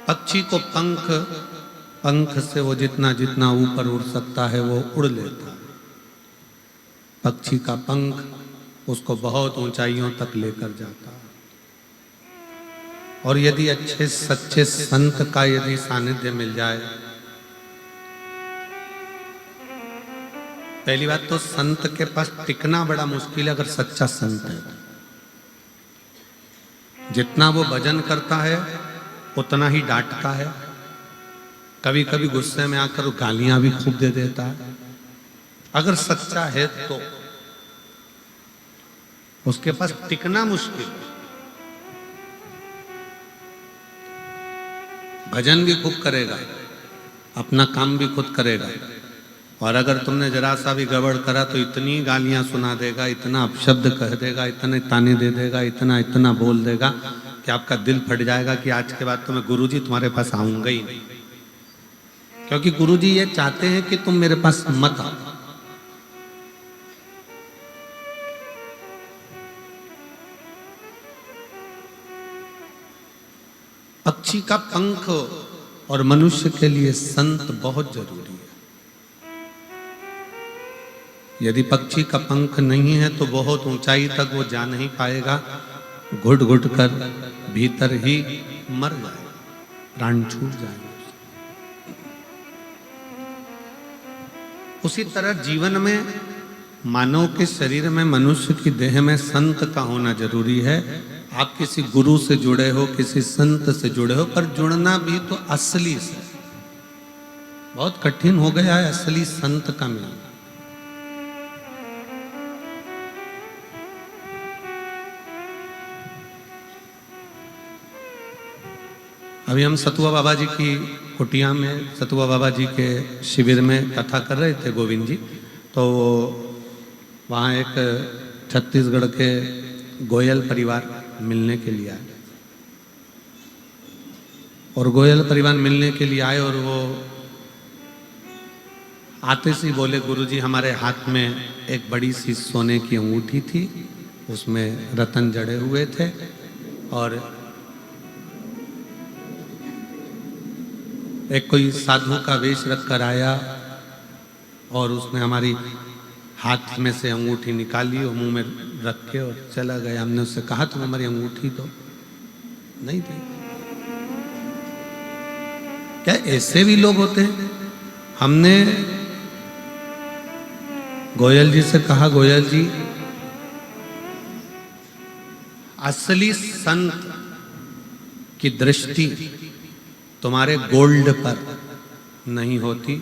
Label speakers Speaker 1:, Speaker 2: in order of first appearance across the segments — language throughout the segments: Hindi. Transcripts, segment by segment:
Speaker 1: पक्षी को पंख से वो जितना जितना ऊपर उड़ सकता है वो उड़ लेता है। पक्षी का पंख उसको बहुत ऊंचाइयों तक लेकर जाता है। और यदि अच्छे सच्चे संत का यदि सानिध्य मिल जाए, पहली बात तो संत के पास टिकना बड़ा मुश्किल है अगर सच्चा संत है। जितना वो भजन करता है उतना ही डांटता है, कभी कभी गुस्से में आकर गालियां भी खूब दे देता है। अगर सच्चा है तो उसके पास टिकना मुश्किल है। भजन भी खूब करेगा, अपना काम भी खुद करेगा, और अगर तुमने जरा सा भी गड़बड़ करा तो इतनी गालियां सुना देगा, इतना अपशब्द कह देगा, इतने ताने दे देगा, इतना इतना बोल देगा कि आपका दिल फट जाएगा कि आज के बाद तो मैं गुरुजी तुम्हारे पास आऊंगा ही नहीं, क्योंकि गुरुजी ये चाहते हैं कि तुम मेरे पास मत आओ। पक्षी का पंख और मनुष्य के लिए संत बहुत जरूरी है। यदि पक्षी का पंख नहीं है तो बहुत ऊंचाई तक वो जा नहीं पाएगा, घुट घुट कर भीतर ही मर जाएगा, प्राण छूट जाएगा। उसी तरह जीवन में मानव के शरीर में, मनुष्य की देह में संत का होना जरूरी है। आप किसी गुरु से जुड़े हो, किसी संत से जुड़े हो, पर जुड़ना भी तो असली से। बहुत कठिन हो गया है असली संत का मिलना। अभी हम सतुआ बाबा जी की कुटिया में, सतुआ बाबा जी के शिविर में कथा कर रहे थे गोविंद जी, तो वहाँ एक छत्तीसगढ़ के गोयल परिवार मिलने के लिए आए, और गोयल परिवार मिलने के लिए आए और वो आते से बोले, गुरुजी हमारे हाथ में एक बड़ी सी सोने की अंगूठी थी, उसमें रतन जड़े हुए थे, और एक कोई साधु का वेश रख कर आया और उसने हमारी हाथ में से अंगूठी निकाली और मुंह में रख के और चला गया। हमने उससे कहा तुम हमारी अंगूठी दो, नहीं दी। क्या ऐसे भी लोग होते हैं? हमने गोयल जी से कहा, गोयल जी असली संत की दृष्टि तुम्हारे गोल्ड पर नहीं होती,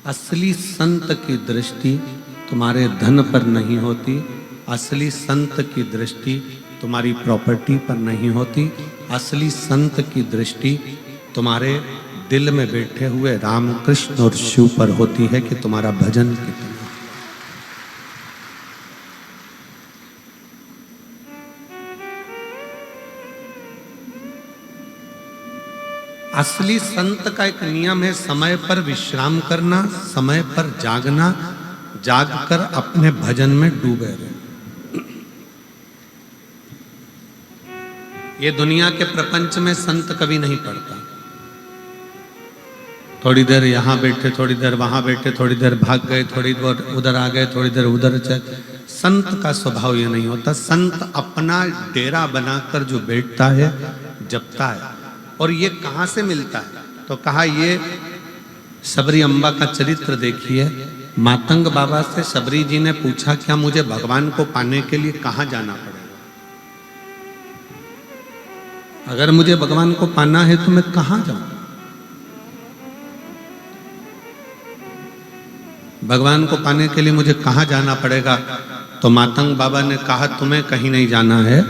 Speaker 1: असली संत की दृष्टि तुम्हारे धन पर नहीं होती, असली संत की दृष्टि तुम्हारी प्रॉपर्टी पर नहीं होती, असली संत की दृष्टि तुम्हारे दिल में बैठे हुए राम कृष्ण और शिव पर होती है कि तुम्हारा भजन कितना। असली संत का एक नियम है समय पर विश्राम करना, समय पर जागना, जागकर अपने भजन में डूबे रहना। ये दुनिया के प्रपंच में संत कभी नहीं पड़ता। थोड़ी देर यहाँ बैठे, थोड़ी देर वहां बैठे, थोड़ी देर भाग गए, थोड़ी देर उधर आ गए, थोड़ी देर उधर चले। संत का स्वभाव ये नहीं होता। संत अपना डेरा बनाकर जो बैठता है, जपता है। और ये कहाँ से मिलता है? तो कहा ये शबरी अम्बा का चरित्र देखिए। मातंग बाबा से शबरी जी ने पूछा, क्या मुझे भगवान को पाने के लिए कहाँ जाना पड़ेगा? अगर मुझे भगवान को पाना है तो मैं कहाँ जाऊं? भगवान को पाने के लिए मुझे कहाँ जाना पड़ेगा? तो मातंग बाबा ने कहा, तुम्हें कहीं नहीं जाना है।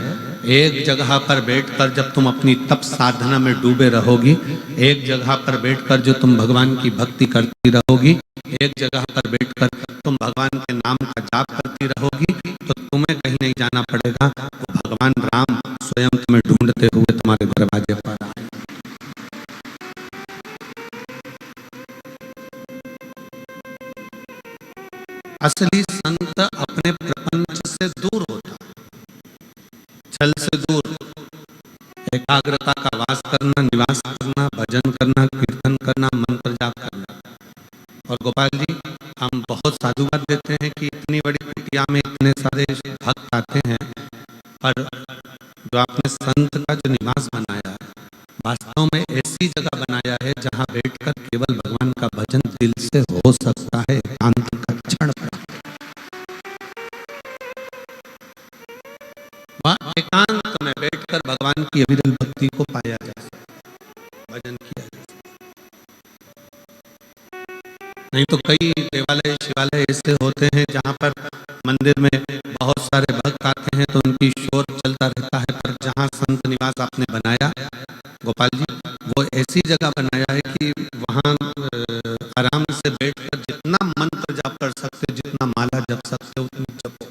Speaker 1: एक जगह पर बैठकर जब तुम अपनी तप साधना में डूबे रहोगी, एक जगह पर बैठकर जो तुम भगवान की भक्ति करती रहोगी, एक जगह पर बैठकर तुम भगवान के नाम का जाप करती रहोगी, तो तुम्हें कहीं नहीं जाना पड़ेगा। वो भगवान राम स्वयं तुम्हें ढूंढते हुए तुम्हारे दरवाजे पर आए। असली संत अपने प्रपंच से दूर होता है, छल से दूर। एकाग्रता का वास करना, निवास करना, भजन करना, कीर्तन करना, मंत्र जाप करना। और गोपाल जी, हम बहुत साधुवाद देते हैं कि इतनी बड़ी कुटिया में इतने सारे भक्त आते हैं, पर जो आपने संत का जो निवास बनाया है, वास्तव में ऐसी जगह बनाया है जहां बैठकर केवल भगवान का भजन दिल से हो सकता है, एकांत का क्षण। वहां एकांत में बैठकर भगवान की अविरल भक्ति को पाया जा सकता, भजन किया जा सकता। नहीं तो कई देवालय शिवालय ऐसे होते हैं जहां पर मंदिर में बहुत सारे भक्त आते हैं तो उनकी शोर चलता रहता है, पर जहां संत निवास आपने बनाया गोपाल जी, वो ऐसी जगह बनाया है कि वहां आराम से बैठकर जितना मंत्र जाप कर सकते, जितना माला जप सकते उतनी जपो,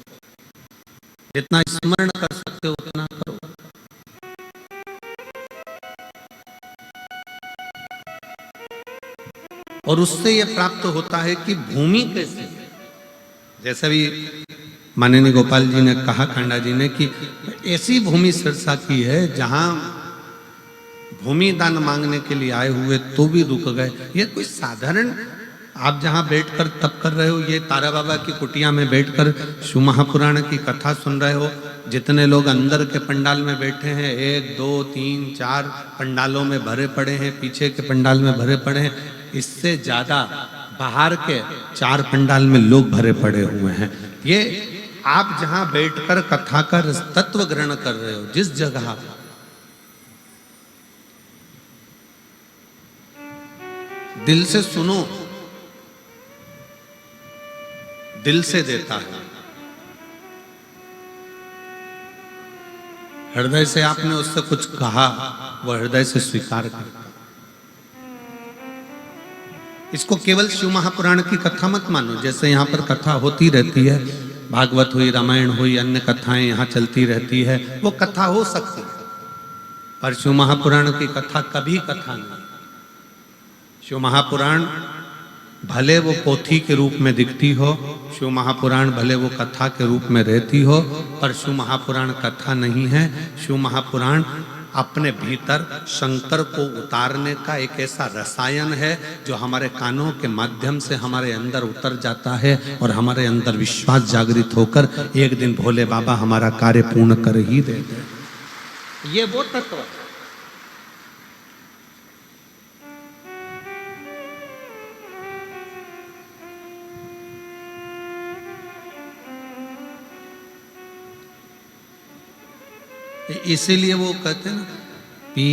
Speaker 1: जितना स्मरण कर सकते उतना करो। और उससे यह प्राप्त होता है कि भूमि कैसे, जैसे भी माननीय गोपाल जी ने कहा, खंडा जी ने, कि ऐसी भूमि सिरसा की है जहां भूमि दान मांगने के लिए आए हुए तो भी रुक गए। ये कोई साधारण, आप जहां बैठकर तप कर रहे हो, ये तारा बाबा की कुटिया में बैठकर शिव महापुराण की कथा सुन रहे हो, जितने लोग अंदर के पंडाल में बैठे हैं, 1 2 3 4 पंडालों में भरे पड़े हैं, पीछे के पंडाल में भरे पड़े हैं, इससे ज्यादा बाहर के 4 पंडाल में लोग भरे पड़े हुए हैं। ये आप जहां बैठकर कथा का तत्व ग्रहण कर रहे हो, जिस जगह, दिल से सुनो, दिल से देता है। हृदय से आपने उससे कुछ कहा, वह हृदय से स्वीकार करता। इसको केवल शिव महापुराण की कथा मत मानो, जैसे यहाँ पर कथा होती रहती है, भागवत हुई, रामायण हुई, अन्य कथाएं यहाँ चलती रहती है, वो कथा हो सकती है, पर शिव महापुराण की कथा कभी कथा नहीं। शिव महापुराण भले वो पोथी के रूप में दिखती हो, शिव महापुराण भले वो कथा के रूप में रहती हो, पर शिव महापुराण कथा नहीं है। शिव महापुराण अपने भीतर शंकर को उतारने का एक ऐसा रसायन है जो हमारे कानों के माध्यम से हमारे अंदर उतर जाता है और हमारे अंदर विश्वास जागृत होकर एक दिन भोले बाबा हमारा कार्य पूर्ण कर ही देते। ये वो तत्व है। इसीलिए वो कहते हैं ना, पी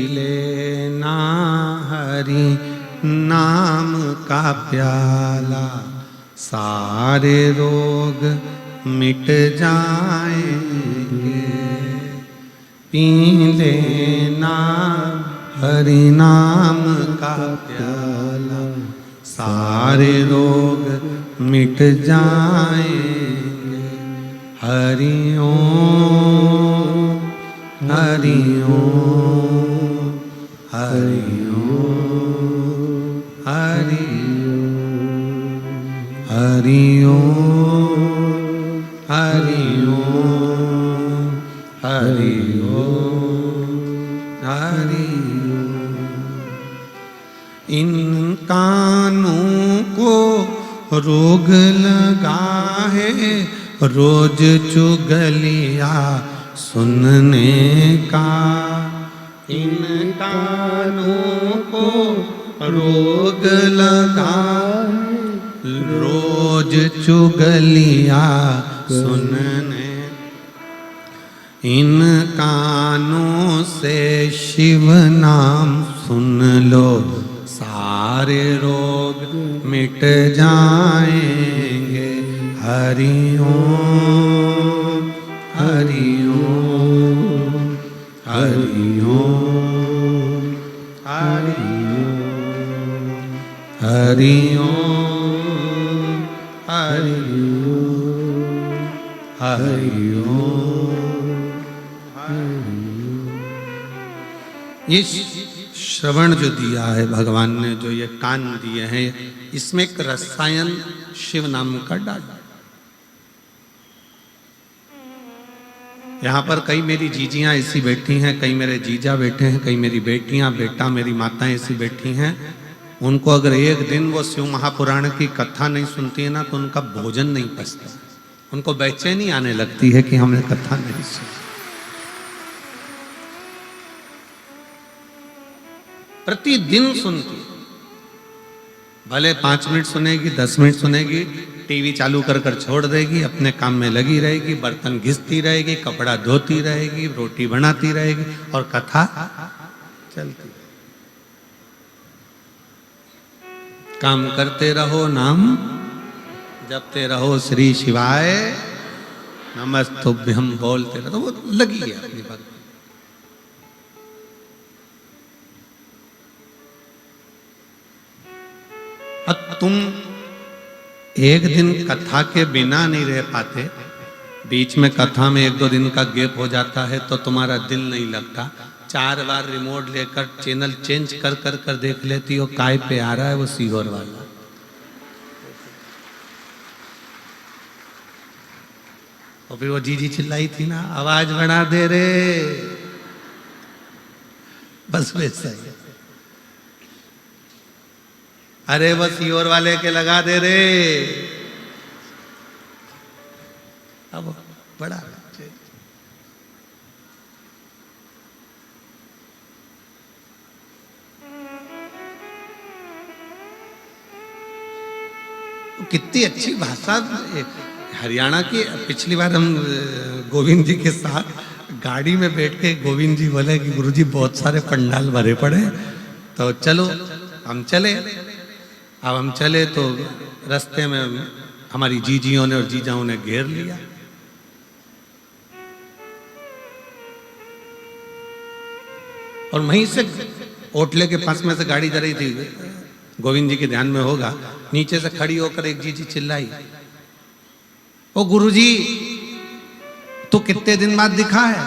Speaker 1: लेना हरि नाम का प्याला, सारे रोग मिट जाएंगे। पी लेना हरि नाम का प्याला, सारे रोग मिट जाएंगे। हरि ओम हरि ओम हरि ओम हरि ओम हरि ओम हरि ओम हरि ओम हरि ओम। इन कानों को रोग लगा है रोज चुगलिया सुनने का। इन कानों को रोग लगा रोज चुगलिया सुनने। इन कानों से शिव नाम सुन लो, सारे रोग मिट जाएंगे। हरि ओम हरि ओम हरि ओम हरि ओम हरि ओम हरि ओम हरि ओम। ये श्रवण जो दिया है भगवान ने, जो ये कान दिए हैं, इसमें एक रसायन शिव नाम का डाला। यहाँ पर कई मेरी जीजियाँ ऐसी बैठी हैं, कई मेरे जीजा बैठे हैं, कई मेरी बेटियाँ बेटा मेरी माताएं ऐसी बैठी हैं। उनको अगर एक दिन वो शिव महापुराण की कथा नहीं सुनती है ना तो उनका भोजन नहीं पचता, उनको बेचैनी आने लगती है कि हमने कथा नहीं सुनी। प्रतिदिन सुनती, भले 5 मिनट सुनेगी 10 मिनट सुनेगी, टीवी चालू कर कर छोड़ देगी, अपने काम में लगी रहेगी, बर्तन घिसती रहेगी, कपड़ा धोती रहेगी, रोटी बनाती रहेगी और कथा चलती। काम करते रहो, नाम जपते रहो, श्री शिवाय नमस्तुभ्यम बोलते रहो, तो वो लगी है अपनी भक्ति। अब तुम एक दिन कथा के बिना नहीं रह पाते, बीच में कथा में 1-2 दिन का गैप हो जाता है तो तुम्हारा दिल नहीं लगता, 4 बार रिमोट लेकर चैनल चेंज कर कर कर देख लेती हो काय पे आ रहा है वो सीहोर वाला। और फिर वो जीजी चिल्लाई थी ना, आवाज बढ़ा दे रे, बस वैसा ही। अरे वो सीहोर वाले के लगा दे रे, अब बड़ा कितनी अच्छी भाषा। हरियाणा की, पिछली बार हम गोविंद जी के साथ गाड़ी में बैठ के गोविंद जी बोले कि गुरुजी बहुत सारे पंडाल भरे पड़े, तो चलो हम चले। अब हम चले तो रास्ते में हमारी जीजियों ने और जीजाओं ने घेर लिया। और वहीं से होटले के पास में से गाड़ी जा रही थी, गोविंद जी के ध्यान में होगा, नीचे से खड़ी होकर एक जीजी चिल्लाई, ओ गुरुजी तू कितने दिन बाद दिखा है?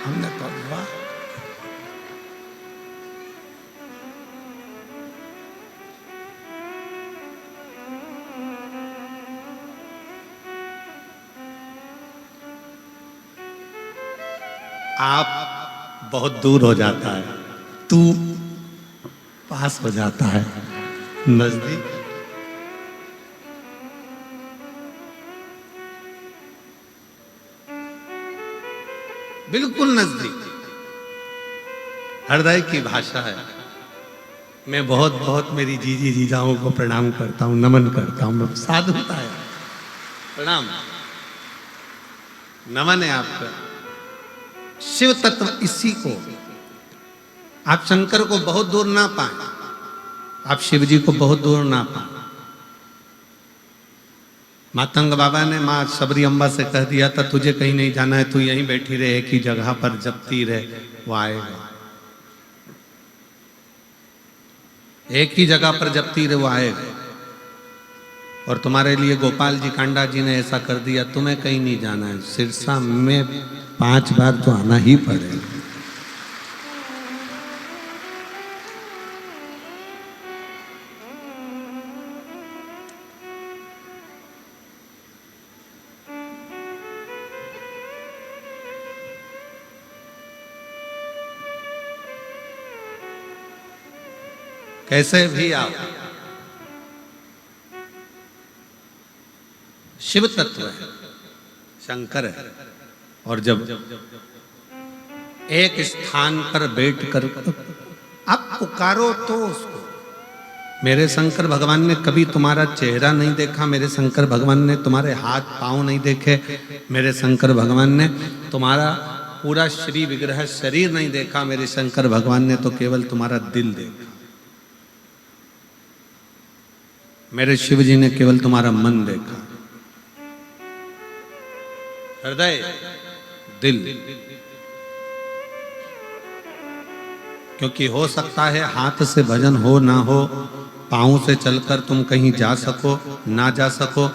Speaker 1: हमने कहा वाह, आप बहुत दूर हो जाता है, तू पास हो जाता है, नजदीक। बिल्कुल नजदीक, हृदय की भाषा है। मैं बहुत बहुत मेरी जीजी जीजाओं को प्रणाम करता हूं, नमन करता हूं, साधुता है, प्रणाम नमन है आपका। शिव तत्व इसी को, आप शंकर को बहुत दूर ना पाए, आप शिव जी को बहुत दूर ना पाए। मातंग बाबा ने माँ शबरी अम्बा से कह दिया था तुझे कहीं नहीं जाना है, तू यहीं बैठी रहे, एक ही जगह पर जपती रहे, वो आएगा। एक ही जगह पर जपती रहे, वो आएगा। और तुम्हारे लिए गोपाल जी कांडा जी ने ऐसा कर दिया, तुम्हें कहीं नहीं जाना है, सिरसा में 5 बार तो आना ही पड़ेगा। कैसे भी आओ, शिव तत्व है, शंकर है। और जब एक स्थान पर बैठकर आप पुकारो तो उसको, मेरे शंकर भगवान ने कभी तुम्हारा चेहरा नहीं देखा, मेरे शंकर भगवान ने तुम्हारे हाथ पांव नहीं देखे, मेरे शंकर भगवान ने तुम्हारा पूरा श्री विग्रह शरीर नहीं देखा, मेरे शंकर भगवान ने तो केवल तुम्हारा दिल देखा। मेरे शिव जी ने केवल तुम्हारा मन देखा, हृदय, दिल। क्योंकि हो सकता है हाथ से भजन हो ना हो, पांव से चलकर तुम कहीं जा सको ना जा सको,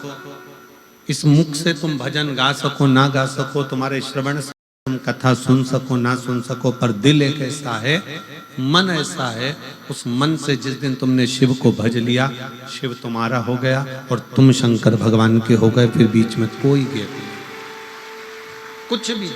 Speaker 1: इस मुख से तुम भजन गा सको ना गा सको, तुम्हारे श्रवण से तुम कथा सुन सको ना सुन सको, पर दिल एक ऐसा है, मन ऐसा है, उस मन से जिस दिन तुमने शिव को भज लिया, शिव तुम्हारा हो गया और तुम शंकर भगवान के हो गए। फिर बीच में कोई गैप नहीं, कुछ भी।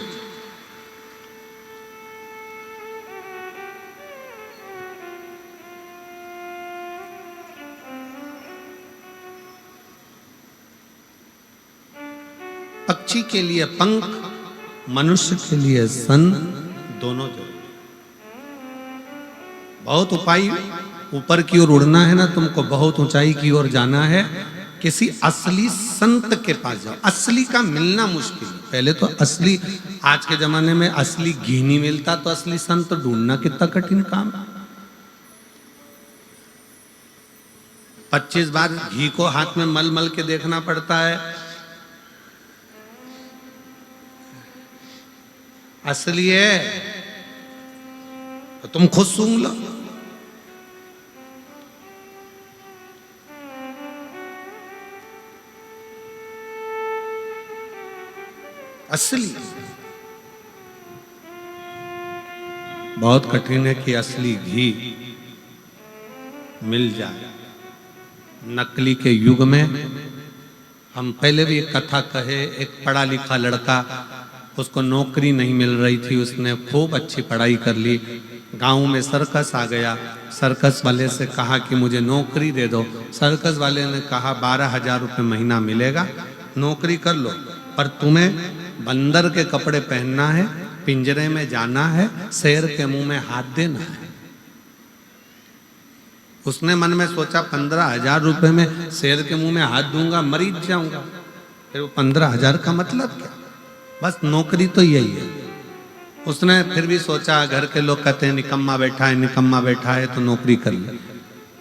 Speaker 1: पक्षी के लिए पंख, मनुष्य के लिए सन, दोनों जरूरी। बहुत उपाय, ऊपर की ओर उड़ना है ना तुमको, बहुत ऊंचाई की ओर जाना है, किसी असली संत के पास जाओ। असली का मिलना मुश्किल है। पहले तो असली, आज के जमाने में असली घी नहीं मिलता तो असली संत ढूंढना कितना कठिन काम है। 25 बार घी को हाथ में मल मल के देखना पड़ता है। असली है तो तुम खुद सूंघ लो। असली बहुत कठिन है कि असली घी मिल जाए। नकली के युग में हम पहले भी एक कथा कहे, एक पढ़ा लिखा लड़का, उसको नौकरी नहीं मिल रही थी, उसने खूब अच्छी पढ़ाई कर ली। गांव में सर्कस आ गया, सर्कस वाले से कहा कि मुझे नौकरी दे दो। सर्कस वाले ने कहा 12,000 रुपये महीना मिलेगा, नौकरी कर लो, पर तुम्हें बंदर के कपड़े पहनना है, पिंजरे में जाना है, शेर के मुंह में हाथ देना है। उसने मन में सोचा 15,000 रुपये में शेर के मुंह में हाथ दूंगा, मरीज जाऊंगा। फिर वो 15,000 का मतलब क्या, बस नौकरी तो यही है। उसने फिर भी सोचा, घर के लोग कहते हैं निकम्मा बैठा है, निकम्मा बैठा है, तो नौकरी कर ली।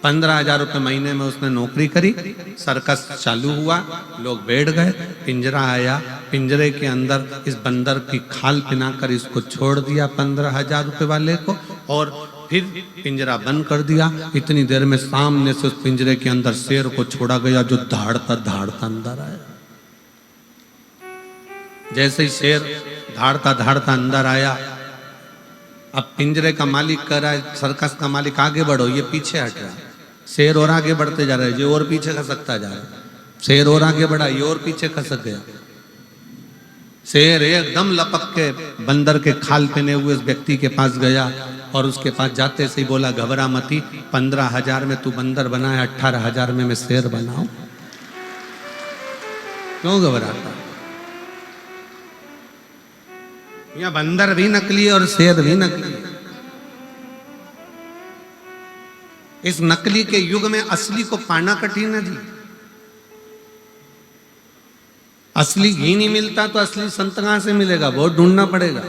Speaker 1: 15,000 रुपये महीने में उसने नौकरी करी। सर्कस चालू हुआ, लोग बैठ गए, पिंजरा आया, पिंजरे के अंदर इस बंदर की खाल पिनाकर इसको छोड़ दिया 15,000 रुपये वाले को, और फिर पिंजरा बंद कर दिया। इतनी देर में सामने से उस पिंजरे के अंदर शेर को छोड़ा गया, जो दहाड़ता दहाड़ता अंदर आया। जैसे ही शेर दहाड़ता दहाड़ता अंदर आया, अब पिंजरे का मालिक कह रहा है, सर्कस का मालिक आगे बढ़ो, ये पीछे हट रहा है। शेर और आगे बढ़ते जा रहा है, ये और पीछे खसकता जा रहा है। शेर और आगे बढ़ा, ये और पीछे खसक गया। शेर एकदम लपक के बंदर के खाल पहने हुए उस व्यक्ति के पास गया, और उसके पास जाते से ही बोला, घबरा मती, 15,000 में तू बंदर बना है, 18,000 में मैं शेर बनाऊं। क्यों घबराता? या बंदर भी नकली और शेर भी नकली। इस नकली के युग में असली को पाना कठिन है जी। असली घी नहीं मिलता तो असली संत कहां से मिलेगा, बहुत ढूंढना पड़ेगा।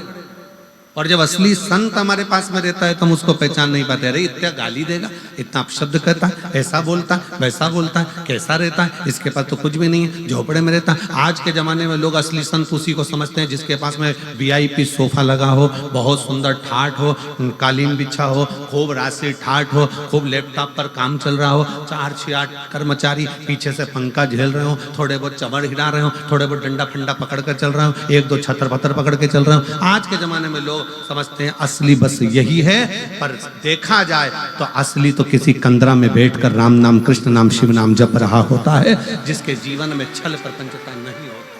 Speaker 1: और जब असली संत हमारे पास में रहता है तो हम उसको पहचान नहीं पाते। अरे इतना गाली देगा, इतना अपशब्द कहता है, ऐसा बोलता है, वैसा बोलता है, कैसा रहता है, इसके पास तो कुछ भी नहीं है, झोपड़े में रहता है। आज के जमाने में लोग असली संत उसी को समझते हैं जिसके पास में VIP सोफा लगा हो, बहुत सुंदर ठाठ हो, कालीन बिछा हो, खूब राशि ठाठ हो, खूब लैपटॉप पर काम चल रहा हो, 4-6-8 कर्मचारी पीछे से पंखा झेल रहे हो, थोड़े बहुत चमड़ हिला रहे हो, थोड़े बहुत डंडा फंडा पकड़ कर चल रहे हो, 1-2 छतर पत्थर पकड़ के चल रहे हो। आज के जमाने में लोग समझते हैं असली बस यही है, पर देखा जाए तो असली तो किसी कंदरा में बैठकर राम नाम, कृष्ण नाम, शिव नाम जप रहा होता है, जिसके जीवन में छल प्रपंचता नहीं होता।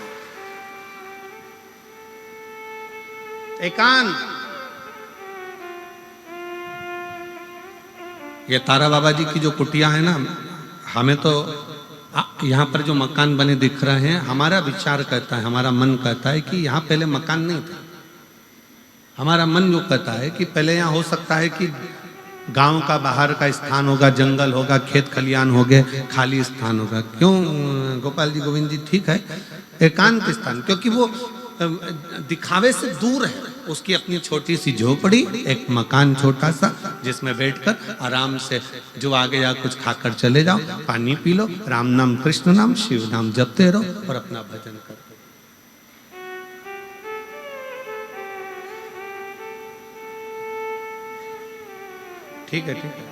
Speaker 1: एकांत। ये तारा बाबा जी की जो कुटिया है ना, हमें तो यहाँ पर जो मकान बने दिख रहे हैं, हमारा विचार कहता है, हमारा मन कहता है कि यहाँ पहले मकान नहीं था। हमारा मन जो कहता है कि पहले यहाँ हो सकता है कि गांव का बाहर का स्थान होगा, जंगल होगा, खेत खलियान हो गए, खाली स्थान होगा। क्यों गोपाल जी, गोविंद जी, ठीक है, एकांत स्थान, क्योंकि वो दिखावे से दूर है। उसकी अपनी छोटी सी झोपड़ी, एक मकान छोटा सा, जिसमें बैठकर आराम से जो आ गया कुछ खाकर चले जाओ, पानी पी लो, राम नाम, कृष्ण नाम, शिव नाम जपते रहो और अपना भजन करो। ठीक है, ठीक है।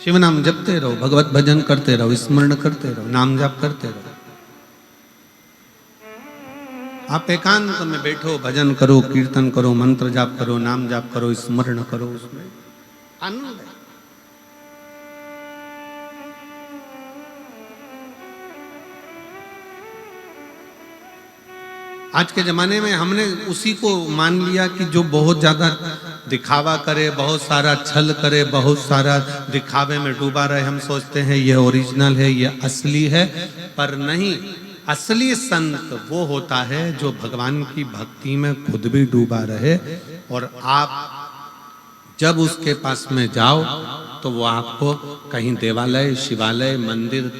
Speaker 1: शिव नाम जपते रहो, भगवत भजन करते रहो, स्मरण करते रहो, नाम जाप करते रहो। आप एकांत में बैठो, भजन करो, कीर्तन करो, मंत्र जाप करो, नाम जाप करो, स्मरण करो, उसमें आनंद है। आज के जमाने में हमने उसी को मान लिया कि जो बहुत ज्यादा दिखावा करे, बहुत सारा छल करे, बहुत सारा दिखावे में डूबा रहे, हम सोचते हैं ये ओरिजिनल है, ये असली है। पर नहीं, असली संत वो होता है जो भगवान की भक्ति में खुद भी डूबा रहे, और आप जब उसके पास में जाओ तो वो आपको कहीं देवालय, शिवालय, मंदिर,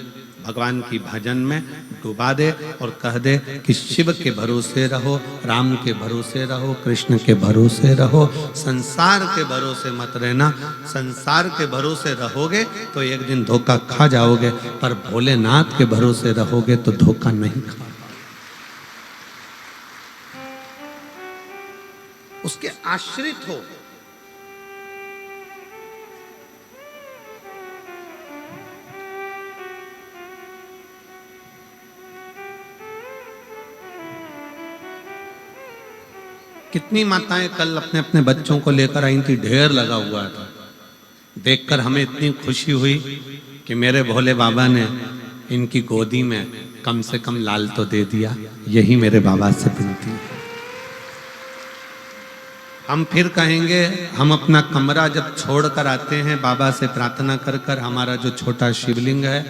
Speaker 1: भगवान की भजन में डुबा दे और कह दे कि शिव के भरोसे रहो, राम के भरोसे रहो, कृष्ण के भरोसे रहो, संसार के भरोसे मत रहना। संसार के भरोसे रहोगे तो एक दिन धोखा खा जाओगे, पर भोलेनाथ के भरोसे रहोगे तो धोखा नहीं खा पाओगे। उसके आश्रित हो। कितनी माताएं कल अपने अपने बच्चों को लेकर आई थी, ढेर लगा हुआ था। देखकर हमें इतनी खुशी हुई कि मेरे भोले बाबा ने इनकी गोदी में कम से कम लाल तो दे दिया। यही मेरे बाबा से विनती है। हम फिर कहेंगे, हम अपना कमरा जब छोड़ कर आते हैं बाबा से प्रार्थना कर कर, हमारा जो छोटा शिवलिंग है,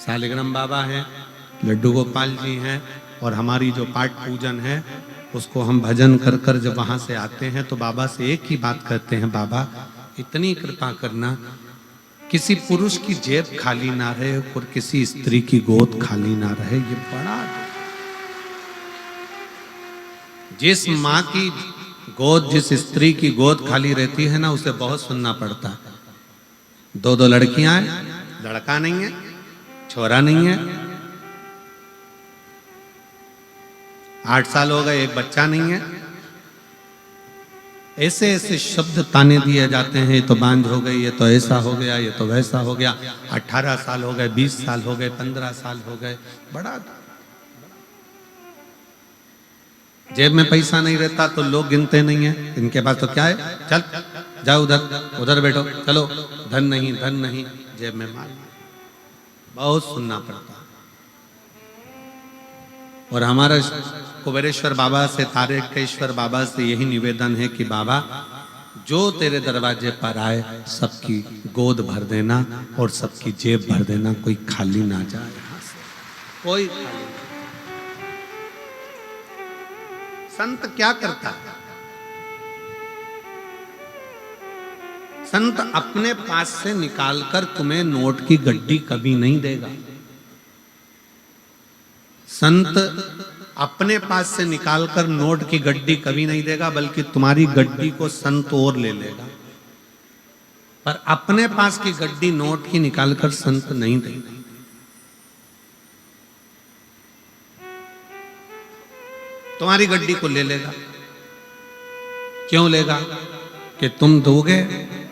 Speaker 1: शालिग्राम बाबा हैं, लड्डू गोपाल जी हैं, और हमारी जो पाठ पूजन है उसको हम भजन कर कर जब वहां से आते हैं तो बाबा से एक ही बात करते हैं, बाबा इतनी कृपा करना किसी पुरुष की जेब खाली ना रहे और किसी स्त्री की गोद खाली ना रहे। ये बड़ा, जिस माँ की गोद, जिस स्त्री की गोद खाली रहती है ना, उसे बहुत सुनना पड़ता है। दो दो लड़कियां हैं, लड़का नहीं है, छोरा नहीं है, 8 साल हो गए, एक बच्चा नहीं है। ऐसे ऐसे शब्द ताने दिए जाते हैं, ये तो बांझ हो गई, ये तो ऐसा हो गया, ये तो वैसा हो गया। 18 साल हो गए, 20 साल हो गए, 15 साल हो गए। बड़ा जेब में पैसा नहीं रहता तो लोग गिनते नहीं है, इनके पास तो क्या है, चल जाओ उधर, उधर बैठो, चलो, धन नहीं, धन नहीं, जेब में माल। बहुत सुनना पड़ता। और हमारा कुबेरेश्वर बाबा से, तारकेश्वर बाबा से यही निवेदन है कि बाबा जो तेरे दरवाजे पर आए सबकी गोद भर देना और सबकी जेब भर देना, कोई खाली ना जाए यहां से, कोई खाली। संत क्या करता है? संत अपने पास से निकालकर तुम्हें नोट की गड्डी कभी नहीं देगा। संत अपने पास से निकालकर नोट की गड्डी कभी नहीं देगा, बल्कि तुम्हारी गड्डी को संत और ले लेगा। पर अपने पास की गड्डी नोट की निकालकर संत नहीं देगा। तुम्हारी गड्डी को ले लेगा। क्यों लेगा? कि तुम दोगे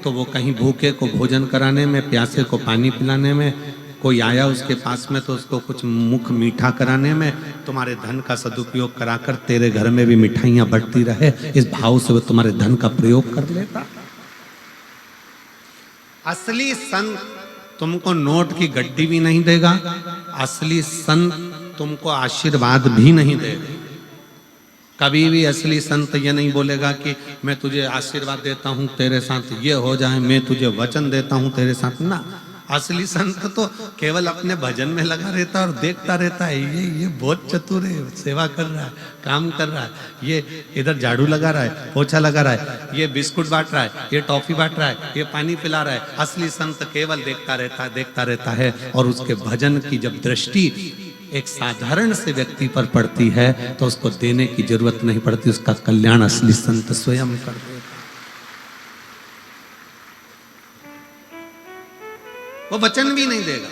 Speaker 1: तो वो कहीं भूखे को भोजन कराने में, प्यासे को पानी पिलाने में, कोई आया उसके पास में तो उसको कुछ मुख मीठा कराने में, तुम्हारे धन का सदुपयोग कराकर तेरे घर में भी मिठाइयां बढ़ती रहे, इस भाव से वो तुम्हारे धन का प्रयोग कर लेता। असली संत तुमको नोट की गड्डी भी नहीं देगा, असली संत तुमको आशीर्वाद भी नहीं देगा। कभी भी असली संत ये नहीं बोलेगा कि मैं तुझे आशीर्वाद देता हूं, तेरे साथ ये हो जाए, मैं तुझे वचन देता हूं तेरे साथ, ना। असली संत तो केवल अपने भजन में लगा रहता है और देखता रहता है, ये बहुत चतुर है, सेवा कर रहा है, काम कर रहा है, ये इधर झाड़ू लगा रहा है, पोछा लगा रहा है, ये बिस्कुट बांट रहा है, ये टॉफी बांट रहा है, ये पानी पिला रहा है। असली संत केवल देखता रहता है। और उसके भजन की जब दृष्टि एक साधारण से व्यक्ति पर पड़ती है तो उसको देने की जरूरत नहीं पड़ती, उसका कल्याण असली संत स्वयं कर देता। वो वचन भी नहीं देगा,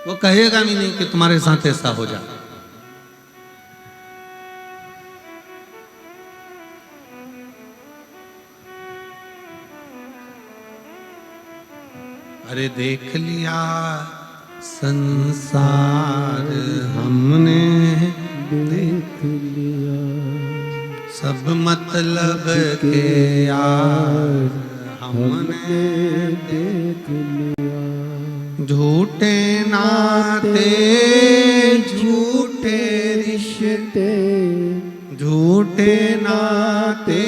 Speaker 1: वो कहेगा भी नहीं कि तुम्हारे साथ ऐसा हो जाए। अरे देख लिया संसार हमने, देख लिया सब मतलब के यार हमने, देख लिया झूठे नाते झूठे रिश्ते
Speaker 2: रिश्ते,
Speaker 1: झूठे नाते,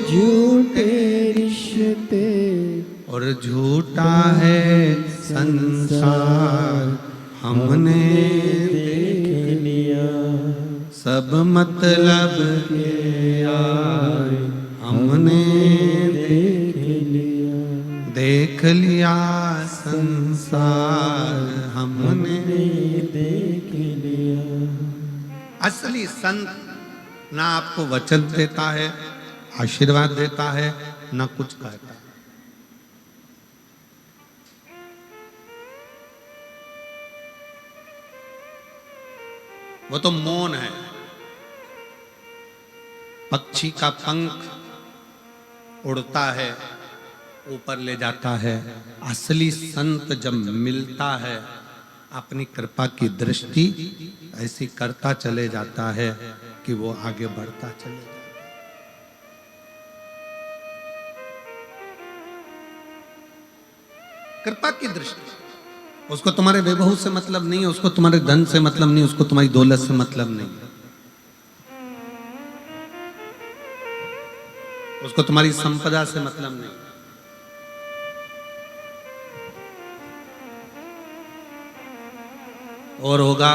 Speaker 2: झूठे रिश्ते,
Speaker 1: और झूठा है संसार हमने
Speaker 2: देख लिया।
Speaker 1: सब मतलब के यार हमने देख लिया, संसार हमने
Speaker 2: देख लिया।
Speaker 1: असली संत ना आपको वचन देता है, आशीर्वाद देता है, ना कुछ कहता है। वो तो मौन है। पक्षी का पंख उड़ता है, ऊपर ले जाता है। असली संत जब मिलता है, अपनी कृपा की दृष्टि ऐसी करता चले जाता है कि वो आगे बढ़ता चले जाता है। कृपा की दृष्टि, उसको तुम्हारे वैभव से मतलब नहीं है, उसको तुम्हारे धन से मतलब नहीं, उसको तुम्हारी दौलत से मतलब नहीं, उसको तुम्हारी संपदा से मतलब नहीं। और होगा,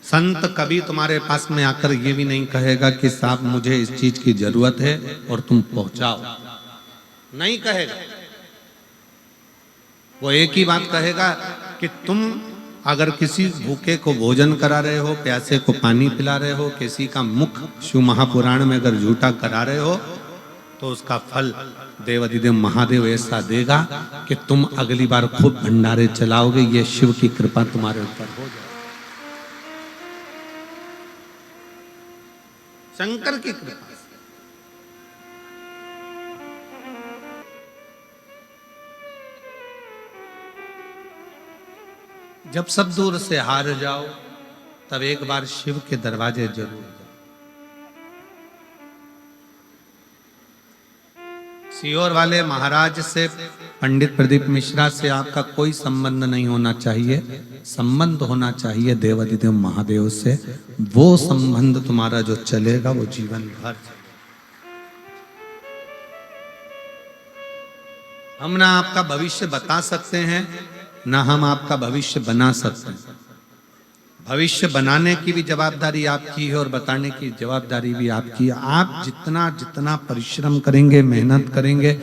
Speaker 1: संत कभी तुम्हारे पास में आकर ये भी नहीं कहेगा कि साहब मुझे इस चीज की जरूरत है और तुम पहुंचाओ, नहीं कहेगा। वो एक ही बात कहेगा कि तुम अगर किसी भूखे को भोजन करा रहे हो, प्यासे को पानी पिला रहे हो, किसी का मुख शिव महापुराण में अगर झूठा करा रहे हो, तो उसका फल देवाधिदेव महादेव ऐसा देगा कि तुम अगली बार खूब भंडारे चलाओगे। ये शिव की कृपा तुम्हारे ऊपर हो जाए, शंकर की कृपा। जब सब दूर से हार जाओ, तब एक बार शिव के दरवाजे जरूर जाओ। सीहोर वाले महाराज से, पंडित प्रदीप मिश्रा से आपका कोई संबंध नहीं होना चाहिए, संबंध होना चाहिए देवाधिदेव महादेव से। वो संबंध तुम्हारा जो चलेगा वो जीवन भर चलेगा। हम ना आपका भविष्य बता सकते हैं, ना हम आपका भविष्य बना सकते हैं। भविष्य बनाने की भी जवाबदारी आपकी है और बताने की जवाबदारी भी आपकी है। आप जितना जितना परिश्रम करेंगे, मेहनत करेंगे,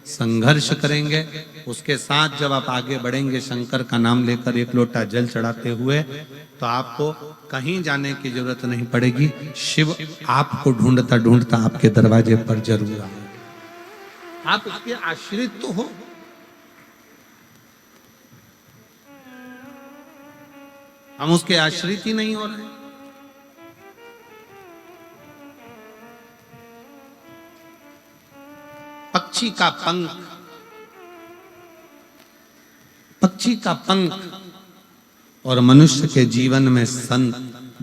Speaker 1: संघर्ष करेंगे, उसके साथ जब आप आगे बढ़ेंगे शंकर का नाम लेकर एक लोटा जल चढ़ाते हुए, तो आपको कहीं जाने की जरूरत नहीं पड़ेगी। शिव आपको ढूंढता ढूंढता आपके दरवाजे पर जरूर आएगा। आप उसके आश्रित तो हो। हम उसके आश्रित ही नहीं हो रहे। पक्षी का पंख, पक्षी का पंख और मनुष्य के जीवन में संत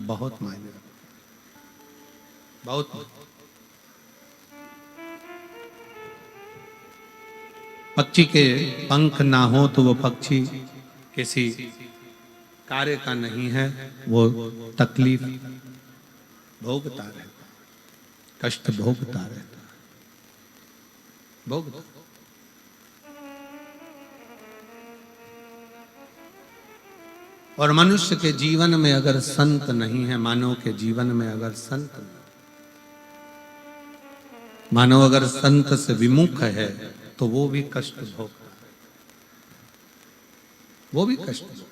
Speaker 1: बहुत मायने रखते, बहुत। पक्षी के पंख ना हो तो वो पक्षी किसी कार्य का नहीं है, वो तकलीफ भोगता रहता, कष्ट भोगता रहता, भोगता। और मनुष्य के जीवन में अगर संत नहीं है, मानव के जीवन में अगर संत नहीं, मानव अगर संत से विमुख है, तो वो भी कष्ट भोगता है, वो भी कष्ट भोगता।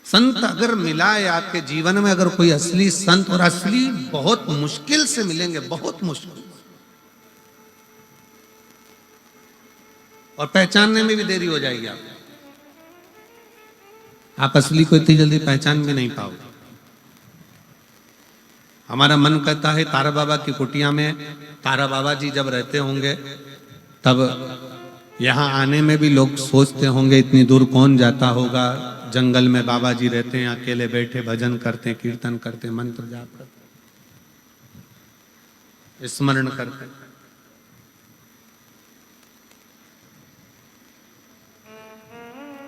Speaker 1: संत अगर मिला है आपके जीवन में, अगर कोई असली संत, और असली बहुत मुश्किल से मिलेंगे, बहुत मुश्किल, और पहचानने में भी देरी हो जाएगी आप असली को इतनी जल्दी पहचान भी नहीं पाओगे। हमारा मन करता है तारा बाबा की कुटिया में तारा बाबा जी जब रहते होंगे, तब यहाँ आने में भी लोग सोचते होंगे इतनी दूर कौन जाता होगा। जंगल में बाबा जी रहते हैं, अकेले बैठे भजन करते, कीर्तन करते, मंत्र जाप करते, स्मरण करते।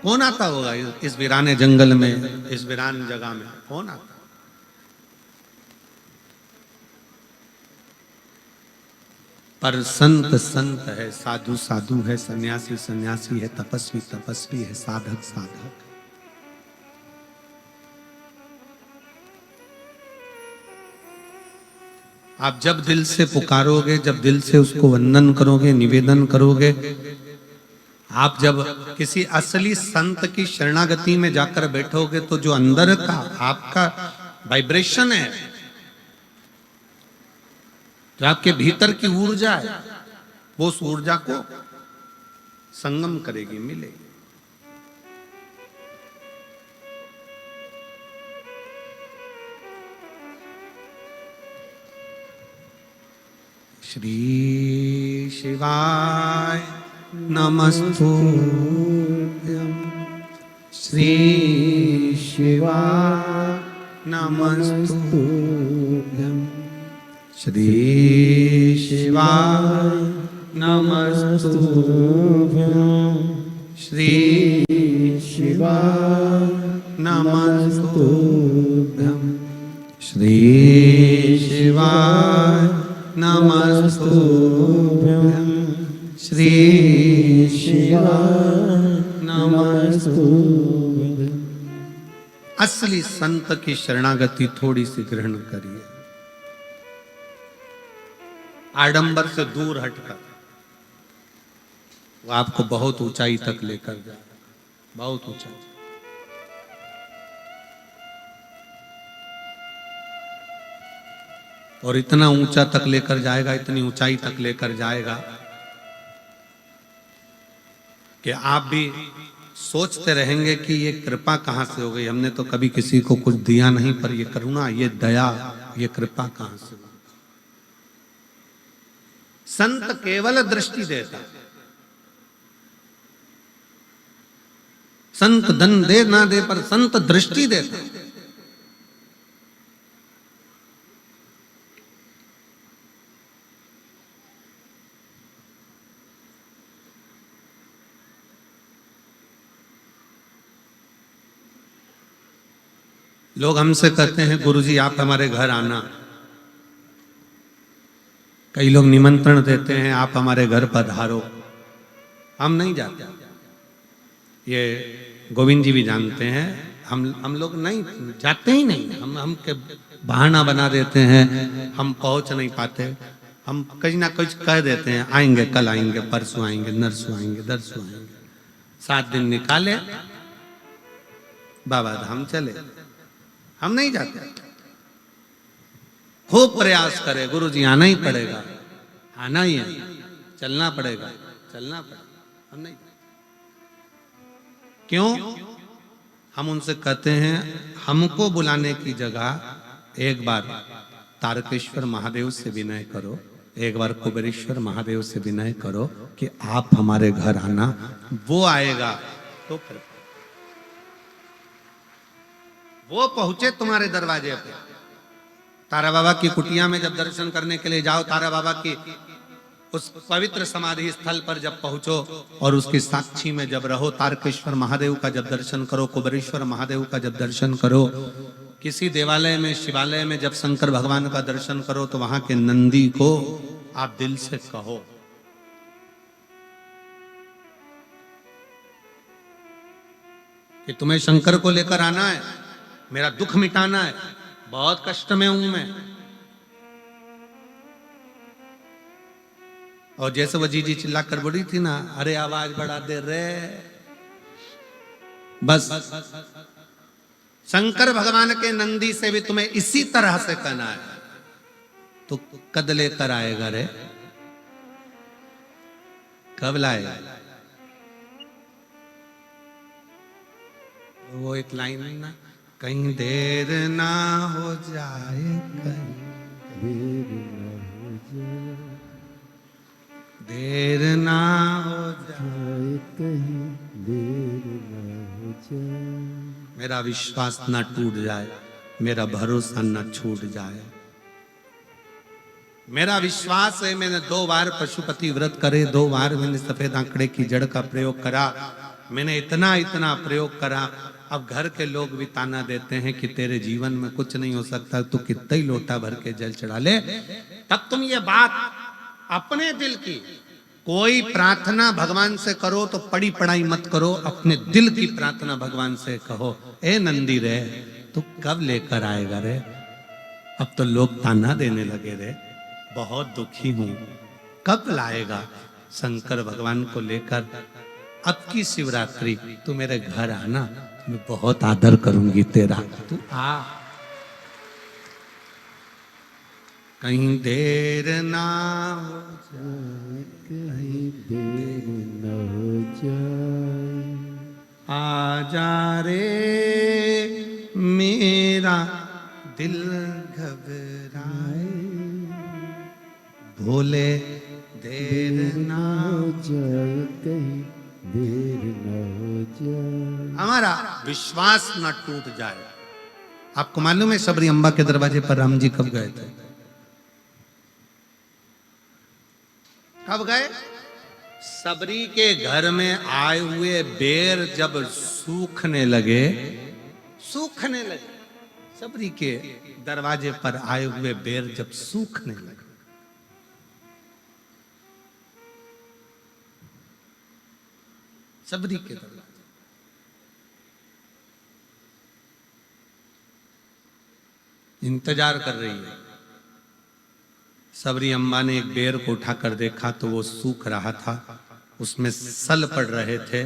Speaker 1: कौन आता होगा इस वीराने जंगल में, इस वीरान जगह में कौन आता? पर संत संत है, साधु साधु है, सन्यासी सन्यासी है, तपस्वी तपस्वी है, साधक साधक। आप जब दिल से पुकारोगे, जब दिल से उसको वंदन करोगे, निवेदन करोगे, आप जब किसी असली संत की शरणागति में जाकर बैठोगे तो जो अंदर का आपका वाइब्रेशन है, जो आपके भीतर की ऊर्जा है, वो उस ऊर्जा को संगम करेगी, मिलेगी। श्री शिवाय नमस्तुभ्यं, श्री शिवाय नमस्तुभ्यं, श्री शिवाय नमस्तुभ्यं, श्री शिवाय नमस्तुभ्यं, श्री शिवाय नमस्तुभ्यं, श्री शिवाय नमस्तुभ्यं। असली संत की शरणागति थोड़ी सी ग्रहण करिए, आडंबर से दूर हटकर। वो आपको बहुत ऊंचाई तक लेकर जाए, बहुत ऊंचाई। और इतना ऊंचा तक लेकर जाएगा, इतनी ऊंचाई तक लेकर जाएगा कि आप भी सोचते रहेंगे कि ये कृपा कहां से हो गई। हमने तो कभी किसी को कुछ दिया नहीं, पर ये करुणा, ये दया, ये कृपा कहां से हुई। संत केवल दृष्टि देता, संत धन दे ना दे, पर संत दृष्टि देता। लोग हमसे कहते हैं गुरुजी आप हमारे घर आना। कई लोग निमंत्रण देते हैं आप हमारे घर पधारो। हम नहीं जाते, ये गोविंद जी भी जानते हैं। हम लोग नहीं जाते ही नहीं। हम के बहाना बना देते हैं, हम पहुंच नहीं पाते। हम कहीं ना कुछ कह देते हैं, आएंगे, कल आएंगे, परसों आएंगे, नरसों आएंगे, दरसों आएंगे। 7 दिन निकाले, बाबा धाम चले। हम नहीं जाते। खूब प्रयास करे, गुरु जी आना ही पड़ेगा, आना ही है, चलना पड़ेगा, चलना पड़ेगा। हम नहीं। क्यों? हम उनसे कहते हैं हमको बुलाने की जगह एक बार तारकेश्वर महादेव से विनय करो, एक बार कुबेरेश्वर महादेव से विनय करो कि आप हमारे घर आना। वो आएगा तो फिर वो पहुंचे तुम्हारे दरवाजे पे। तारा बाबा की कुटिया में जब दर्शन करने के लिए जाओ, तारा बाबा की उस पवित्र समाधि स्थल पर जब पहुंचो और उसकी साक्षी में जब रहो, तारकेश्वर महादेव का जब दर्शन करो, कुबेरेश्वर महादेव का जब दर्शन करो, किसी देवालय में, शिवालय में जब शंकर भगवान का दर्शन करो, तो वहां के नंदी को आप दिल से कहो कि तुम्हें शंकर को लेकर आना है, मेरा दुख मिटाना है, बहुत कष्ट में हूं मैं। और जैसे वो जीजी चिल्ला कर बोली थी ना, अरे आवाज बढ़ा दे रे, बस शंकर भगवान के नंदी से भी तुम्हें इसी तरह से कहना है। तो कद लेकर आएगा रे, कब लाएगा? वो एक लाइन ना, कहीं देर ना हो जाए, देर ना हो जाए,
Speaker 2: कहीं देर ना हो जाए,
Speaker 1: मेरा विश्वास ना टूट जाए, मेरा भरोसा ना छूट जाए। मेरा विश्वास है, मैंने 2 बार पशुपति व्रत करे, 2 बार मैंने सफेद आंकड़े की जड़ का प्रयोग करा, मैंने इतना इतना प्रयोग करा, अब घर के लोग भी ताना देते हैं कि तेरे जीवन में कुछ नहीं हो सकता, तू कितना ही लोटा भर के जल चढ़ा ले। तब तुम ये बात अपने दिल की, कोई प्रार्थना भगवान से करो तो पड़ी पढ़ाई मत करो, अपने दिल की प्रार्थना भगवान से कहो, ए नंदी रे तू कब लेकर आएगा रे? अब तो लोग ताना देने लगे रे, बहुत दुखी हूं, कब लाएगा शंकर भगवान को लेकर? अब की शिवरात्रि तू मेरे घर आना, मैं बहुत आदर करूंगी तेरा, तू आ। कहीं देर ना हो
Speaker 2: जाए, कहीं देर न हो जाए,
Speaker 1: आ जा रे मेरा दिल घबराए, भोले देर ना
Speaker 2: हो जाए, कहीं देर न हो जाए।
Speaker 1: हमारा विश्वास न टूट जाए। आपको मालूम है शबरी अम्बा के दरवाजे पर राम जी कब गए थे? कब गए? सबरी के घर में आए हुए बेर जब सूखने लगे, सबरी के दरवाजे पर आए हुए बेर जब सूखने लगे, सबरी के दरवाजे, इंतजार कर रही है। सबरी अम्बा ने एक बेर को उठाकर देखा तो वो सूख रहा था, उसमें सल पड़ रहे थे।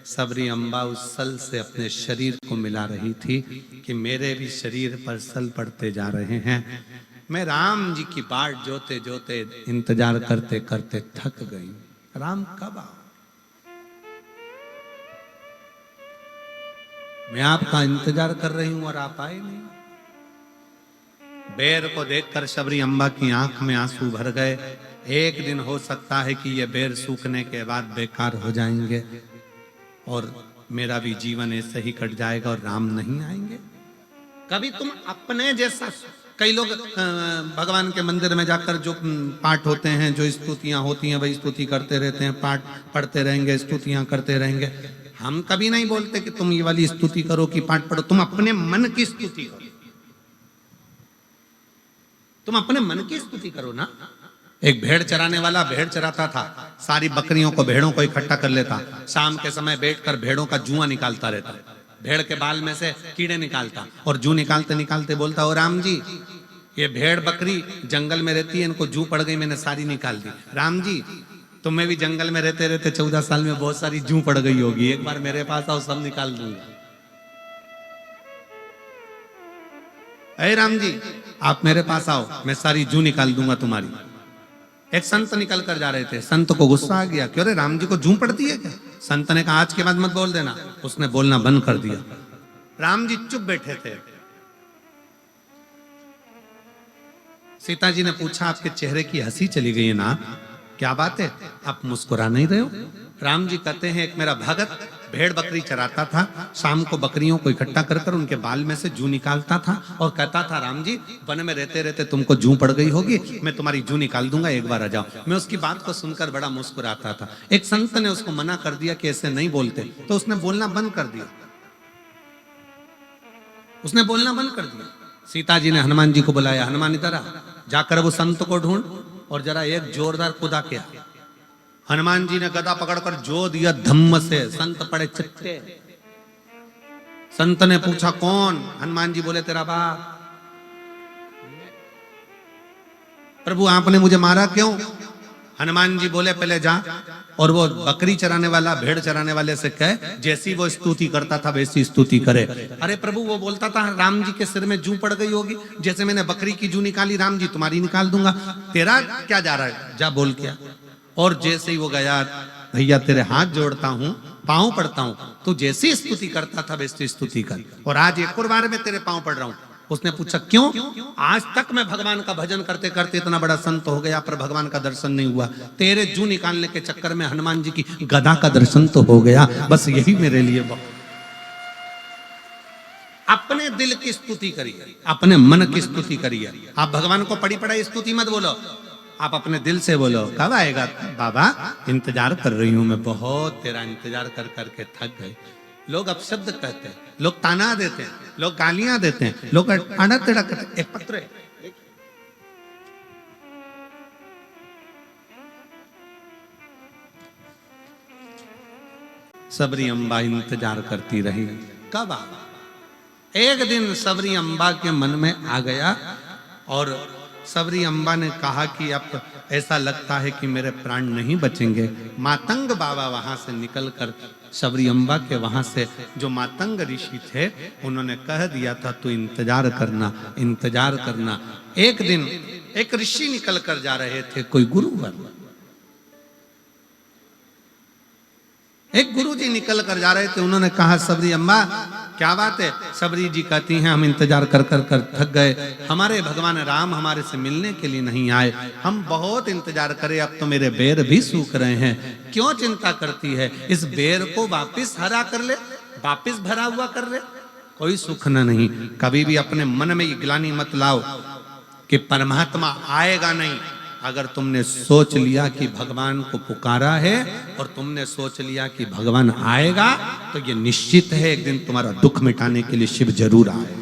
Speaker 1: सबरी अम्बा उस सल से अपने शरीर को मिला रही थी कि मेरे भी शरीर पर सल पड़ते जा रहे हैं। मैं राम जी की बाट जोते जोते इंतजार करते करते थक गई, राम कब आओ? मैं आपका इंतजार कर रही हूं और आप आए नहीं। बेर को देखकर शबरी अम्बा की आंख में आंसू भर गए। एक दिन हो सकता है कि ये बेर सूखने के बाद बेकार हो जाएंगे और मेरा भी जीवन ऐसे ही कट जाएगा और राम नहीं आएंगे। कभी तुम अपने जैसा, कई लोग भगवान के मंदिर में जाकर जो पाठ होते हैं, जो स्तुतियां होती हैं, वही स्तुति करते रहते हैं, पाठ पढ़ते रहेंगे, स्तुतियां करते रहेंगे। हम कभी नहीं बोलते कि तुम ये वाली स्तुति करो कि पाठ पढ़ो, तुम अपने मन की स्तुति करो, तुम अपने मन की स्तुति करो ना। एक भेड़ चराने वाला भेड़ चराता था, सारी बकरियों को, भेड़ों को इकट्ठा कर लेता, शाम के समय बैठकर भेड़ों का जुआ निकालता रहता, भेड़ के बाल में से कीड़े निकालता और जू निकालते निकालते बोलता, ओ राम जी, ये भेड़ बकरी जंगल में रहती है, इनको जू पड़ गई, मैंने सारी निकाल दी। राम जी, तुम्हें भी जंगल में रहते रहते 14 साल में बहुत सारी जू पड़ गई होगी, एक बार मेरे पास आओ, सब निकाल दूंगा। अरे राम जी, आप मेरे पास आओ, मैं सारी जू निकाल दूंगा तुम्हारी। एक संत निकल कर जा रहे थे, संत को गुस्सा आ गया, क्यों रे राम जी को जू पड़ती है क्या? संत ने कहा आज के बाद मत बोल देना। उसने बोलना बंद कर दिया। राम जी चुप बैठे थे। सीता जी ने पूछा, आपके चेहरे की हंसी चली गई है ना, क्या बात है, आप मुस्कुरा नहीं रहे हो? राम जी कहते हैं, एक मेरा भगत भेड़ बकरी चराता था, शाम को बकरियों को इकट्ठा कर कर उनके बाल में से जू निकालता था और कहता था, राम जी वन में रहते रहते तुमको जू पड़ गई होगी, मैं तुम्हारी जू निकाल दूंगा, एक बार आ जाओ। मैं उसकी बात को सुनकर बड़ा मुस्कुराता था। एक संत ने उसको मना कर दिया कि ऐसे नहीं बोलते, तो उसने बोलना बंद कर दिया, उसने बोलना बंद कर दिया। सीता जी ने हनुमान जी को बुलाया, हनुमान इधर आ, जाकर वो संत को ढूंढ और जरा एक जोरदार कुदा किया। हनुमान जी ने गदा पकड़कर जो दिया धम्म से, संत पड़े चिट्टे। संत ने पूछा कौन? हनुमान जी बोले तेरा बाप। प्रभु आपने मुझे मारा क्यों? हनुमान जी बोले पहले जा और वो बकरी चराने वाला भेड़ चराने वाले से कह, जैसी वो स्तुति करता था वैसी स्तुति करे। अरे प्रभु वो बोलता था राम जी के सिर में जू पड़ गई होगी, जैसे मैंने बकरी की जू निकाली, राम जी तुम्हारी निकाल दूंगा, तेरा क्या जा रहा है, जा बोल क्या। और जैसे ही वो गया, भैया तेरे हाथ जोड़ता हूं, पांव पड़ता हूं, तू जैसी स्तुति करता था वैसी स्तुति कर, और आज एक और बार में तेरे पांव पड़ रहा हूं। उसने पूछा क्यों? आज तक मैं भगवान का भजन करते करते इतना बड़ा संत हो गया, पर भगवान का दर्शन नहीं हुआ। तेरे जू निकालने के चक्कर में हनुमान जी की गदा का दर्शन तो हो गया, बस यही मेरे लिए बहुत। अपने दिल की स्तुति करिए, अपने मन की स्तुति करिए। आप भगवान को पड़ी पढ़ाई स्तुति मत बोलो, आप अपने दिल से बोलो, कब आएगा बाबा, इंतजार कर रही हूं मैं, बहुत तेरा इंतजार कर करके थक गए। लोग अपशब्द कहते हैं, लोग ताना देते हैं, लोग गालियां देते हैं, लोग अड़ा टेढ़ा करते हैं। एक पत्र है, सबरी अम्बा इंतजार करती रही, कब आ। एक दिन सबरी अम्बा के मन में आ गया और सबरी अम्बा ने कहा कि अब ऐसा लगता है कि मेरे प्राण नहीं बचेंगे। मातंग बाबा वहां से निकलकर सबरी अम्बा के वहां से जो मातंग ऋषि थे उन्होंने कह दिया था तू इंतजार करना, इंतजार करना। एक दिन एक ऋषि निकल कर जा रहे थे, कोई गुरुवर, एक गुरुजी निकल कर जा रहे थे। उन्होंने कहा सबरी अम्बा क्या बात है। सबरी जी कहती हैं हम इंतजार कर कर कर थक गए, हमारे भगवान राम हमारे से मिलने के लिए नहीं आए, हम बहुत इंतजार करे, अब तो मेरे बेर भी सूख रहे हैं। क्यों चिंता करती है, इस बेर को वापिस हरा कर ले, वापिस भरा हुआ कर ले, कोई सुख न नहीं। कभी भी अपने मन में ये ग्लानि मत लाओ कि परमात्मा आएगा नहीं। अगर तुमने सोच लिया कि भगवान को पुकारा है और तुमने सोच लिया कि भगवान आएगा, तो ये निश्चित है एक दिन तुम्हारा दुख मिटाने के लिए शिव जरूर आए।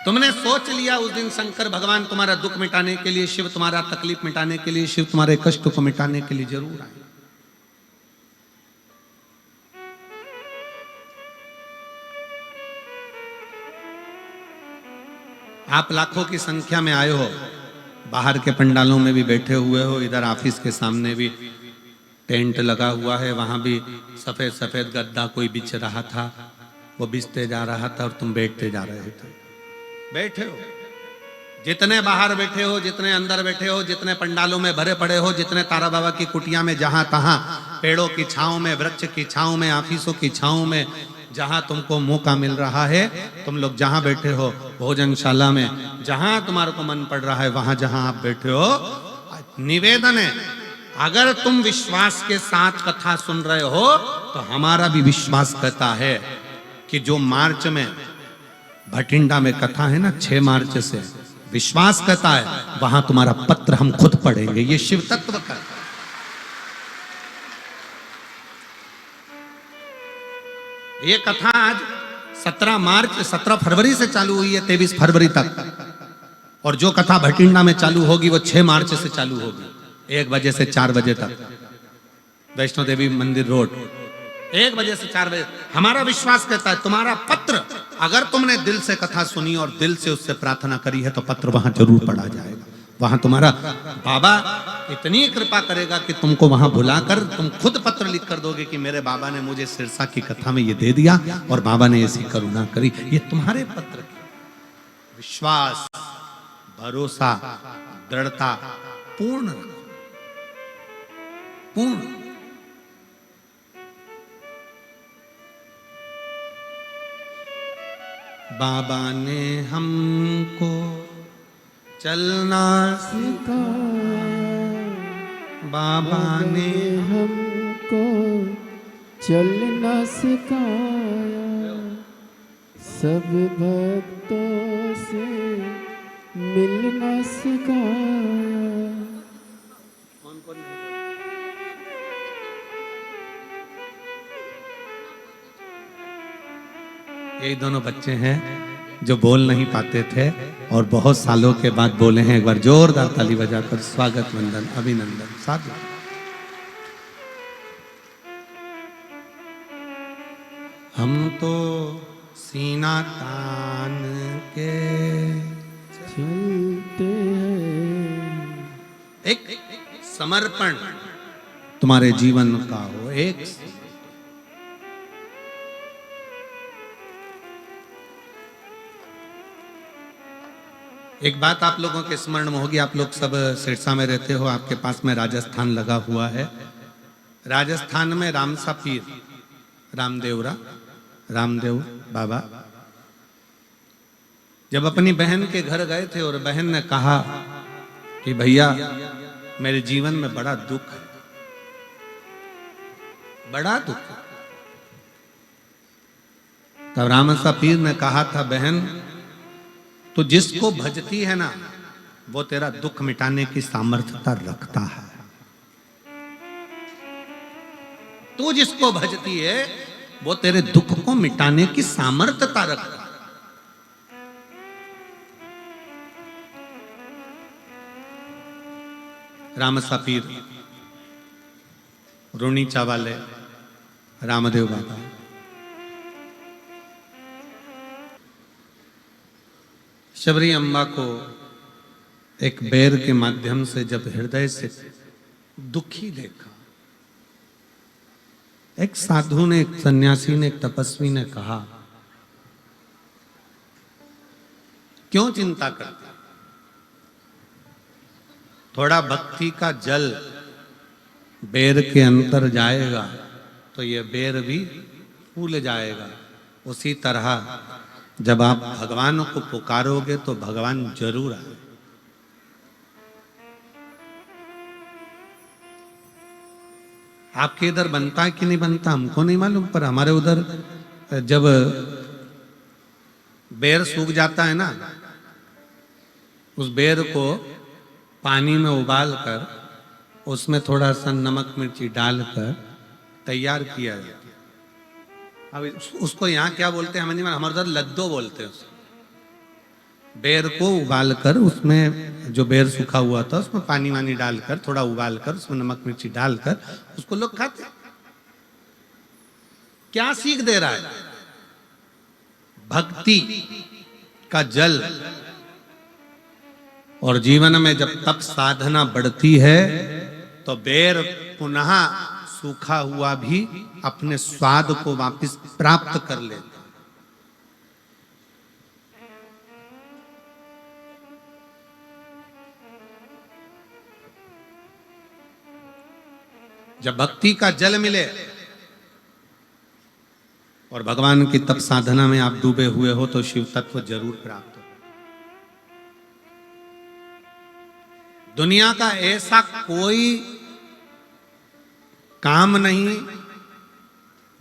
Speaker 1: तुमने सोच लिया उस दिन शंकर भगवान तुम्हारा दुख मिटाने के लिए, शिव तुम्हारा तकलीफ मिटाने के लिए, शिव तुम्हारे कष्ट को मिटाने के लिए जरूर आए। आप लाखों की संख्या में आए हो, बाहर के पंडालों में भी बैठे हुए हो, इधर ऑफिस के सामने भी टेंट लगा हुआ है, वहां भी सफेद सफेद गद्दा कोई बिछ रहा था, वो बिछते जा रहा था और तुम बैठते जा रहे थे। बैठे हो, जितने बाहर बैठे हो, जितने अंदर बैठे हो, जितने पंडालों में भरे पड़े हो, जितने तारा बाबा की कुटिया में जहां तहां पेड़ों की छांव में, वृक्ष की छांव में, ऑफिसों की छांव में, जहां तुमको मौका मिल रहा है, तुम लोग जहां बैठे हो, भोजनशाला में, जहां तुम्हारे को मन पड़ रहा है, वहां जहां आप बैठे हो, निवेदन है अगर तुम विश्वास के साथ कथा सुन रहे हो तो हमारा भी विश्वास कहता है कि जो मार्च में भटिंडा में कथा है ना, 6 मार्च से, विश्वास कहता है वहां तुम्हारा पत्र हम खुद पढ़ेंगे। ये शिव तत्व का ये कथा आज 17 फरवरी से चालू हुई है, 23 फरवरी तक। और जो कथा भटिंडा में चालू होगी वो 6 मार्च से चालू होगी, 1 बजे से 4 बजे तक, वैष्णो देवी मंदिर रोड, 1 बजे से 4 बजे। हमारा विश्वास कहता है तुम्हारा पत्र, अगर तुमने दिल से कथा सुनी और दिल से उससे प्रार्थना करी है तो पत्र वहां जरूर पढ़ा जाएगा। वहां तुम्हारा बाबा इतनी कृपा करेगा कि तुमको वहां बुलाकर तुम खुद पत्र लिख कर दोगे कि मेरे बाबा ने मुझे सिरसा की कथा में ये दे दिया और बाबा ने ऐसी करुणा करी। ये तुम्हारे पत्र की विश्वास, भरोसा, दृढ़ता पूर्ण पूर्ण। बाबा ने हमको चलना
Speaker 2: सिखाया,
Speaker 1: बाबा ने
Speaker 2: हमको चलना सिखाया, सब भक्तों से मिलना सिखाया।
Speaker 1: यही दोनों बच्चे हैं जो बोल नहीं पाते थे और बहुत सालों के बाद बोले हैं। एक बार जोरदार ताली बजाकर स्वागत, वंदन, अभिनंदन, साधु। हम तो सीना तान के
Speaker 2: चलते हैं,
Speaker 1: एक समर्पण तुम्हारे जीवन का हो। एक बात आप लोगों के स्मरण में होगी, आप लोग सब सिरसा में रहते हो, आपके पास में राजस्थान लगा हुआ है। राजस्थान में रामसा पीर, रामदेव बाबा जब अपनी बहन के घर गए थे और बहन ने कहा कि भैया मेरे जीवन में बड़ा दुख है, बड़ा दुख है, तब रामसा पीर ने कहा था बहन तो जिसको भजती है ना, वो तेरा दुख मिटाने की सामर्थ्यता रखता है। तू जिसको भजती है वो तेरे दुख को मिटाने की सामर्थ्यता रखता है। रामसा पीर, रुणीचा वाले रामदेव बाबा, शबरी अम्बा को एक बेर के माध्यम से जब हृदय से दुखी देखा, एक साधु ने, एक सन्यासी ने, एक तपस्वी ने कहा, क्यों चिंता करते? थोड़ा भक्ति का जल बेर के अंदर जाएगा तो ये बेर भी फूल जाएगा। उसी तरह जब आप भगवान को पुकारोगे तो भगवान जरूर आए। आपके इधर बनता है कि नहीं बनता हमको नहीं मालूम, पर हमारे उधर जब बेर सूख जाता है ना, उस बेर को पानी में उबाल कर उसमें थोड़ा सा नमक मिर्ची डालकर तैयार किया जाता है। अब उसको यहाँ क्या बोलते हैं हमें नहीं मालूम, हमारे उधर लद्दो बोलते हैं उसको। बेर को उबाल कर उसमें जो बेर सूखा हुआ था उसमें पानी वानी डालकर थोड़ा उबाल कर उसमें नमक मिर्ची डालकर उसको लोग खाते। क्या सीख दे रहा है? भक्ति का जल। और जीवन में जब तप साधना बढ़ती है तो बेर पुनः सूखा हुआ भी अपने स्वाद को वापस प्राप्त कर लेता। जब भक्ति का जल मिले और भगवान की तप साधना में आप डूबे हुए हो तो शिव तत्व जरूर प्राप्त हो। दुनिया का ऐसा कोई काम नहीं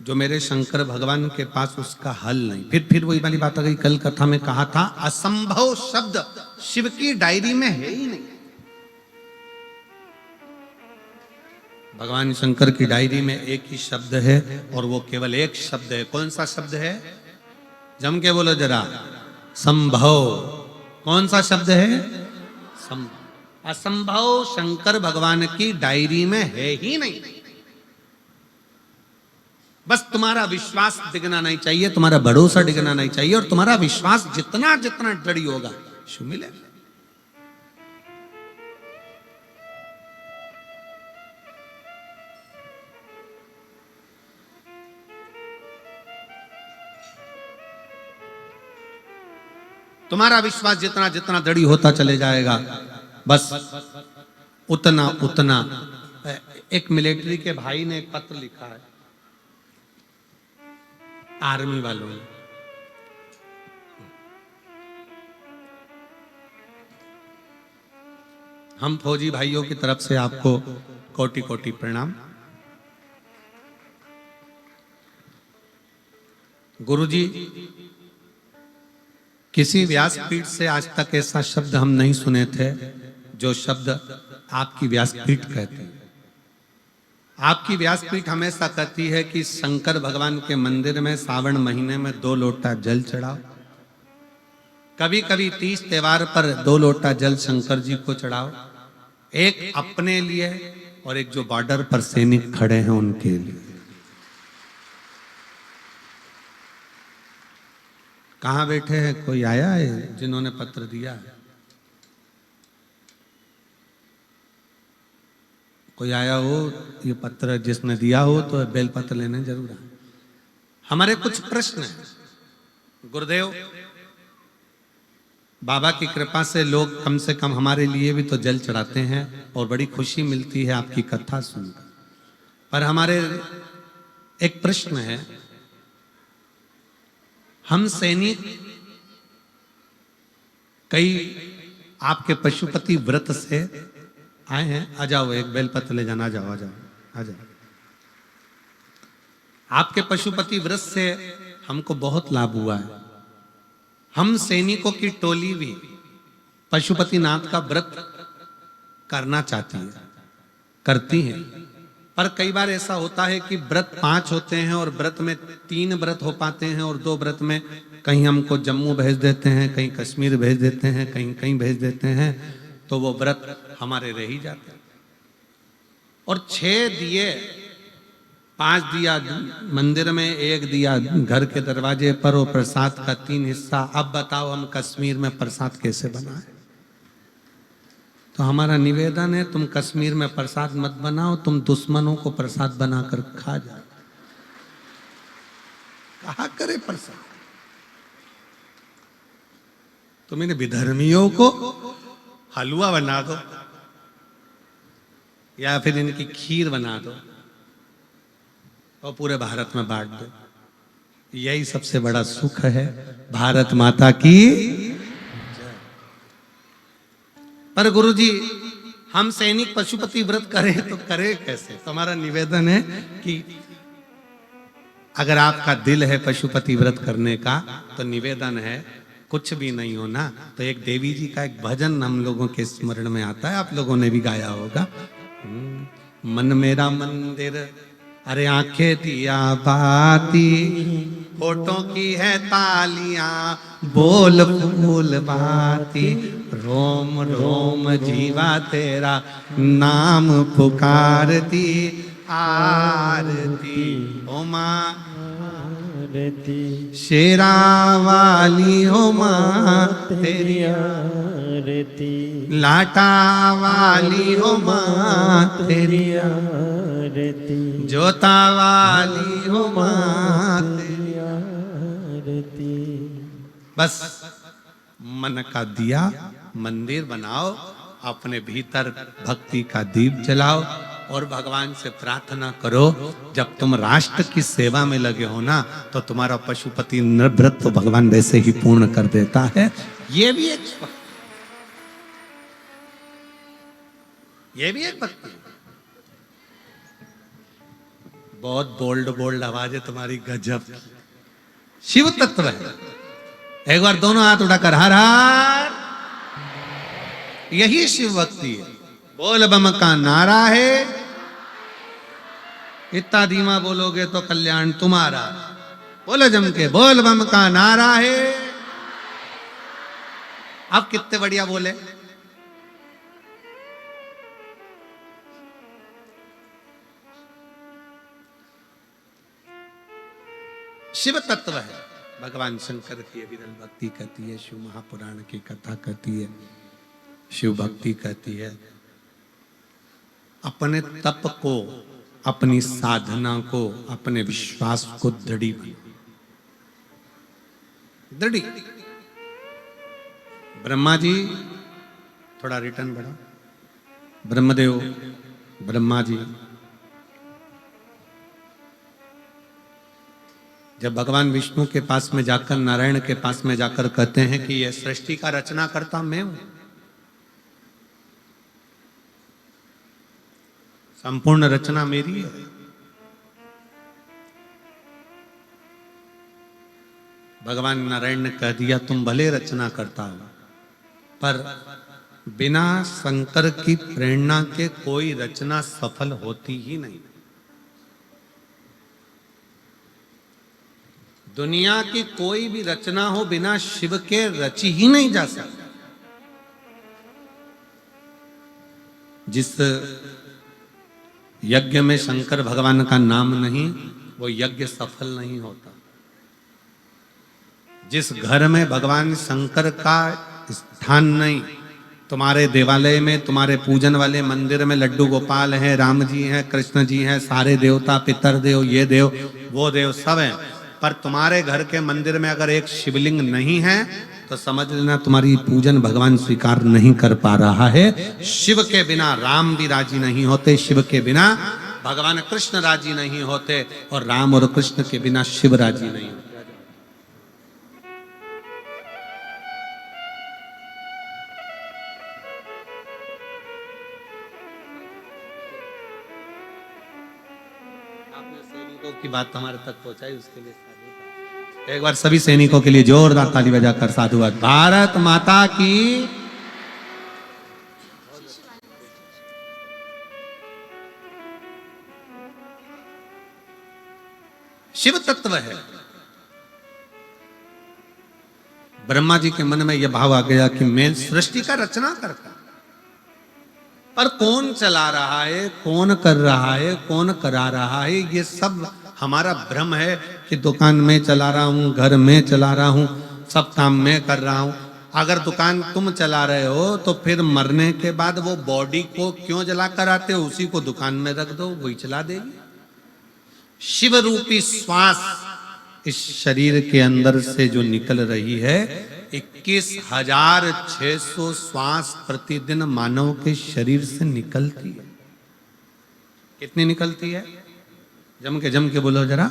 Speaker 1: जो मेरे शंकर भगवान के पास उसका हल नहीं। फिर वही वाली बात आ गई, कल कथा में कहा था असंभव शब्द शिव की डायरी में है ही नहीं। भगवान शंकर की डायरी में एक ही शब्द है और वो केवल एक शब्द है। कौन सा शब्द है? जम के बोलो जरा, संभव। कौन सा शब्द है? संभव। असंभव शंकर भगवान की डायरी में है ही नहीं। बस तुम्हारा विश्वास डिगना नहीं चाहिए, तुम्हारा भरोसा डिगना नहीं चाहिए, और तुम्हारा विश्वास जितना जितना दृढ़ होगा शिव मिलेगा। तुम्हारा विश्वास जितना जितना दृढ़ होता चले जाएगा, बस उतना उतना। एक मिलिट्री के भाई ने एक पत्र लिखा है आर्मी वालों ने। हम फौजी भाइयों की तरफ से आपको कोटि कोटि प्रणाम। गुरुजी, किसी व्यासपीठ से आज तक ऐसा शब्द हम नहीं सुने थे जो शब्द आपकी व्यासपीठ कहती है। आपकी व्यासपीठ हमेशा कहती है कि शंकर भगवान के मंदिर में सावन महीने में 2 लोटा जल चढ़ाओ। कभी कभी 30 त्योहार पर 2 लोटा जल शंकर जी को चढ़ाओ, एक अपने लिए और एक जो बॉर्डर पर सैनिक खड़े हैं उनके लिए। कहां बैठे हैं? कोई आया है जिन्होंने पत्र दिया है? कोई आया हो ये पत्र जिसने दिया हो तो बेल पत्र लेने जरूर आए। हमारे कुछ प्रश्न हैं। गुरुदेव, बाबा की कृपा से लोग कम से कम हमारे लिए भी तो जल चढ़ाते हैं और बड़ी खुशी मिलती है आपकी कथा सुनकर। पर हमारे एक प्रश्न है, हम सैनिक कई आपके पशुपति व्रत से आए हैं। आ जाओ, एक बेलपत्र ले जाना। आ जाओ आ जाओ आ जाओ। आपके पशुपति व्रत से हमको बहुत लाभ हुआ है। हम सैनिकों की टोली भी पशुपतिनाथ का व्रत करना चाहती है, करती है। पर कई बार ऐसा होता है कि व्रत 5 होते हैं और व्रत में 3 व्रत हो पाते हैं और 2 व्रत में कहीं हमको जम्मू भेज देते हैं, कहीं कश्मीर भेज देते हैं, कहीं कहीं भेज देते हैं, तो वो व्रत हमारे रह ही जाते हैं। और 6 दिए, 5 दिया मंदिर में, 1 दिया घर के दरवाजे पर, और प्रसाद का 3 हिस्सा। अब बताओ हम कश्मीर में प्रसाद कैसे बनाए? तो हमारा निवेदन है, तुम कश्मीर में प्रसाद मत बनाओ, तुम दुश्मनों को प्रसाद बनाकर खा जाओ। कहा करे प्रसाद? तुम इन विधर्मियों को हलवा बना दो या फिर इनकी खीर बना दो और पूरे भारत में बांट दो। यही सबसे बड़ा सुख है। भारत माता की। पर गुरुजी, हम सैनिक पशुपति व्रत करें तो करें कैसे? तो हमारा निवेदन है कि अगर आपका दिल है पशुपति व्रत करने का, तो निवेदन है, कुछ भी नहीं हो ना, तो एक देवी जी का एक भजन हम लोगों के स्मरण में आता है, आप लोगों ने भी गाया होगा। मन मेरा मंदिर, अरे आंखें दिया बाती, होठों की है तालियां, बोल फूल बाती, रोम रोम जीवा तेरा नाम पुकारती, आरती ओ मां
Speaker 2: आरती
Speaker 1: शेरा वाली हो मां तेरी,
Speaker 2: आरती
Speaker 1: लाटा वाली हो मां तेरी,
Speaker 2: आरती
Speaker 1: जोता वाली हो मां तेरी।
Speaker 2: आरती।
Speaker 1: बस मन का दिया मंदिर बनाओ, अपने भीतर भक्ति का दीप जलाओ और भगवान से प्रार्थना करो। जब तुम राष्ट्र की सेवा में लगे हो ना, तो तुम्हारा पशुपति व्रत तो भगवान वैसे ही पूर्ण कर देता है। ये भी एक भक्ति। बहुत बोल्ड बोल्ड आवाज है तुम्हारी, गजब। शिव तत्व है। एक बार दोनों हाथ उठाकर हर हर, यही शिव भक्ति है। बोल बम का नारा है, इतना धीमा बोलोगे तो कल्याण तुम्हारा। बोलो जम के, बोल बम का नारा है। अब कितने बढ़िया बोले। शिव तत्व है। भगवान शंकर की विरल भक्ति कहती है, शिव महापुराण की कथा कहती है, शिव भक्ति कहती है, अपने तप को, अपनी साधना को, अपने विश्वास को दृढ़ी बनो। दृढ़ी। ब्रह्मा जी, थोड़ा रिटर्न बढ़ा। ब्रह्मदेव, ब्रह्मा जी जब भगवान विष्णु के पास में जाकर, नारायण के पास में जाकर कहते हैं कि यह सृष्टि का रचना करता मैं हूं, संपूर्ण रचना मेरी है, भगवान नारायण ने कह दिया तुम भले रचना करता हो, पर बिना शंकर की प्रेरणा के कोई रचना सफल होती ही नहीं। दुनिया की कोई भी रचना हो, बिना शिव के रची ही नहीं जा सकती। जिस यज्ञ में शंकर भगवान का नाम नहीं, वो यज्ञ सफल नहीं होता। जिस घर में भगवान शंकर का स्थान नहीं, तुम्हारे देवालय में, तुम्हारे पूजन वाले मंदिर में लड्डू गोपाल हैं, राम जी हैं, कृष्ण जी हैं, सारे देवता, पितर देव, ये देव, वो देव सब हैं, पर तुम्हारे घर के मंदिर में अगर एक शिवलिंग नहीं है, तो समझ लेना तुम्हारी पूजन भगवान स्वीकार नहीं कर पा रहा है। शिव के बिना राम भी राजी नहीं होते, शिव के बिना भगवान कृष्ण राजी नहीं होते, और राम और कृष्ण के बिना शिव राजी नहीं होते। आपने सैनिकों की बात हमारे तक पहुंचाई, उसके लिए साधुवाद। एक बार सभी सैनिकों के लिए जोरदार ताली बजाकर साधुवाद। भारत माता की। शिव तत्व है। ब्रह्मा जी के मन में यह भाव आ गया कि मैं सृष्टि का रचना करता, पर कौन चला रहा है, कौन कर रहा है, कौन करा रहा है, ये सब हमारा भ्रम है कि दुकान में चला रहा हूं, घर में चला रहा हूं, सब काम में कर रहा हूं। अगर दुकान तुम चला रहे हो तो फिर मरने के बाद वो बॉडी को क्यों जला कर आते हो, उसी को दुकान में रख दो, वही चला देगी। शिव रूपी श्वास इस शरीर के अंदर से जो निकल रही है, 21,600 श्वास प्रतिदिन मानव के शरीर से निकलती है। कितनी निकलती है? जम के बोलो जरा।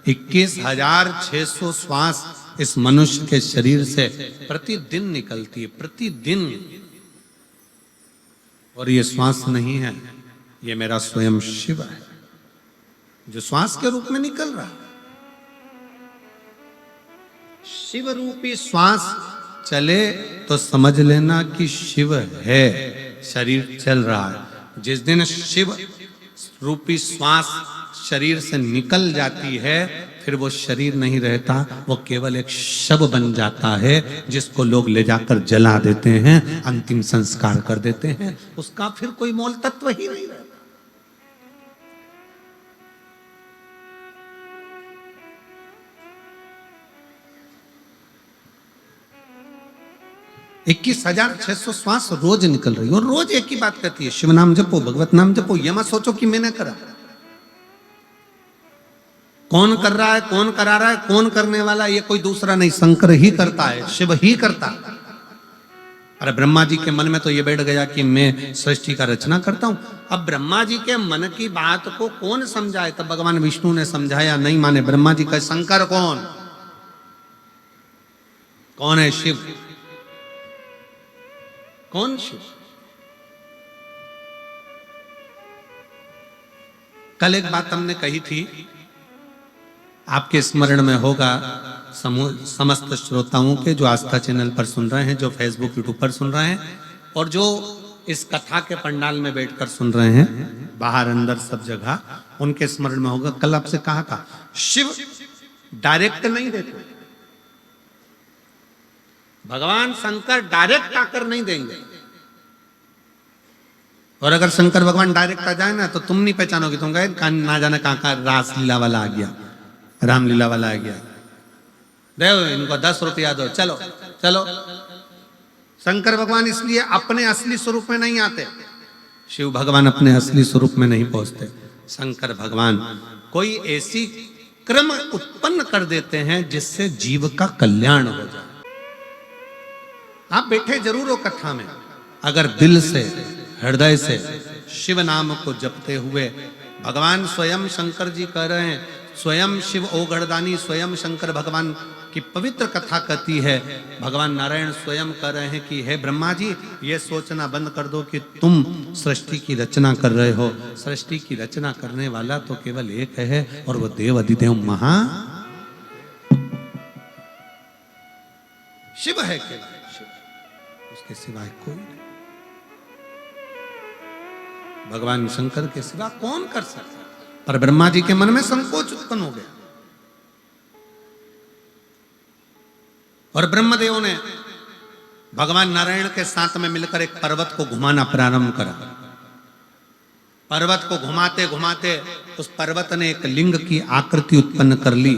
Speaker 1: 21,600 श्वास इस मनुष्य के शरीर से प्रतिदिन निकलती है, प्रतिदिन। और ये श्वास नहीं है, ये मेरा स्वयं शिव है जो श्वास के रूप में निकल रहा है। शिव रूपी श्वास चले तो समझ लेना कि शिव है, शरीर चल रहा है। जिस दिन शिव रूपी श्वास शरीर से निकल जाती है, फिर वो शरीर नहीं रहता, वो केवल एक शव बन जाता है, जिसको लोग ले जाकर जला देते हैं, अंतिम संस्कार कर देते हैं। उसका फिर कोई मूल तत्व ही नहीं रहता। 21,600 श्वास रोज निकल रही है, और रोज एक ही बात कहती है, शिव नाम जपो, भगवत नाम जपो। ये मत सोचो कि मैंने करा। कौन कर रहा है, कौन करा रहा है, कौन करने वाला, ये कोई दूसरा नहीं, शंकर ही करता है, शिव ही करता है। अरे ब्रह्मा जी के मन में तो ये बैठ गया कि मैं सृष्टि का रचना करता हूं। अब ब्रह्मा जी के मन की बात को कौन समझाए? तब भगवान विष्णु ने समझाया, नहीं माने। ब्रह्मा जी का शंकर कौन? कौन है शिव? कौन शिव? कल एक बात हमने कही थी, आपके स्मरण में होगा, समस्त श्रोताओं के, जो आस्था चैनल पर सुन रहे हैं, जो फेसबुक यूट्यूब पर सुन रहे हैं, और जो इस कथा के पंडाल में बैठकर सुन रहे हैं, बाहर अंदर सब जगह, उनके स्मरण में होगा, कल आपसे कहा था, शिव डायरेक्ट नहीं देते। भगवान शंकर डायरेक्ट आकर नहीं देंगे। और अगर शंकर भगवान डायरेक्ट आ जाए ना, तो तुम नहीं पहचानोगे, तुम कहे ना जाने कहां का रास लीला वाला आ गया, रामलीला वाला आ गया, देव इनको 10 रुपया दो, चलो चलो। शंकर भगवान इसलिए अपने असली स्वरूप में नहीं आते, शिव भगवान अपने असली स्वरूप में नहीं पहुंचते। शंकर भगवान कोई ऐसी क्रम उत्पन्न कर देते हैं जिससे जीव का कल्याण हो जाए। आप बैठे जरूर हो कथा में, अगर दिल से, हृदय से शिव नाम को जपते हुए, भगवान स्वयं शंकर जी कह रहे हैं, स्वयं शिव ओगढ़दानी, स्वयं शंकर भगवान की पवित्र कथा कहती है। भगवान नारायण स्वयं कह रहे हैं कि हे ब्रह्मा जी, ये सोचना बंद कर दो कि तुम सृष्टि की रचना कर रहे हो। सृष्टि की रचना करने वाला तो केवल एक है, और वो देव अधिदेव महा शिव है, केवल शिव, उसके सिवाय कोई नहीं। भगवान शंकर के सिवा कौन कर सकता? पर ब्रह्मा जी के मन में संकोच उत्पन्न हो गया, और ब्रह्मदेव ने भगवान नारायण के साथ में मिलकर एक पर्वत को घुमाना प्रारंभ करा। पर्वत को घुमाते घुमाते उस पर्वत ने एक लिंग की आकृति उत्पन्न कर ली,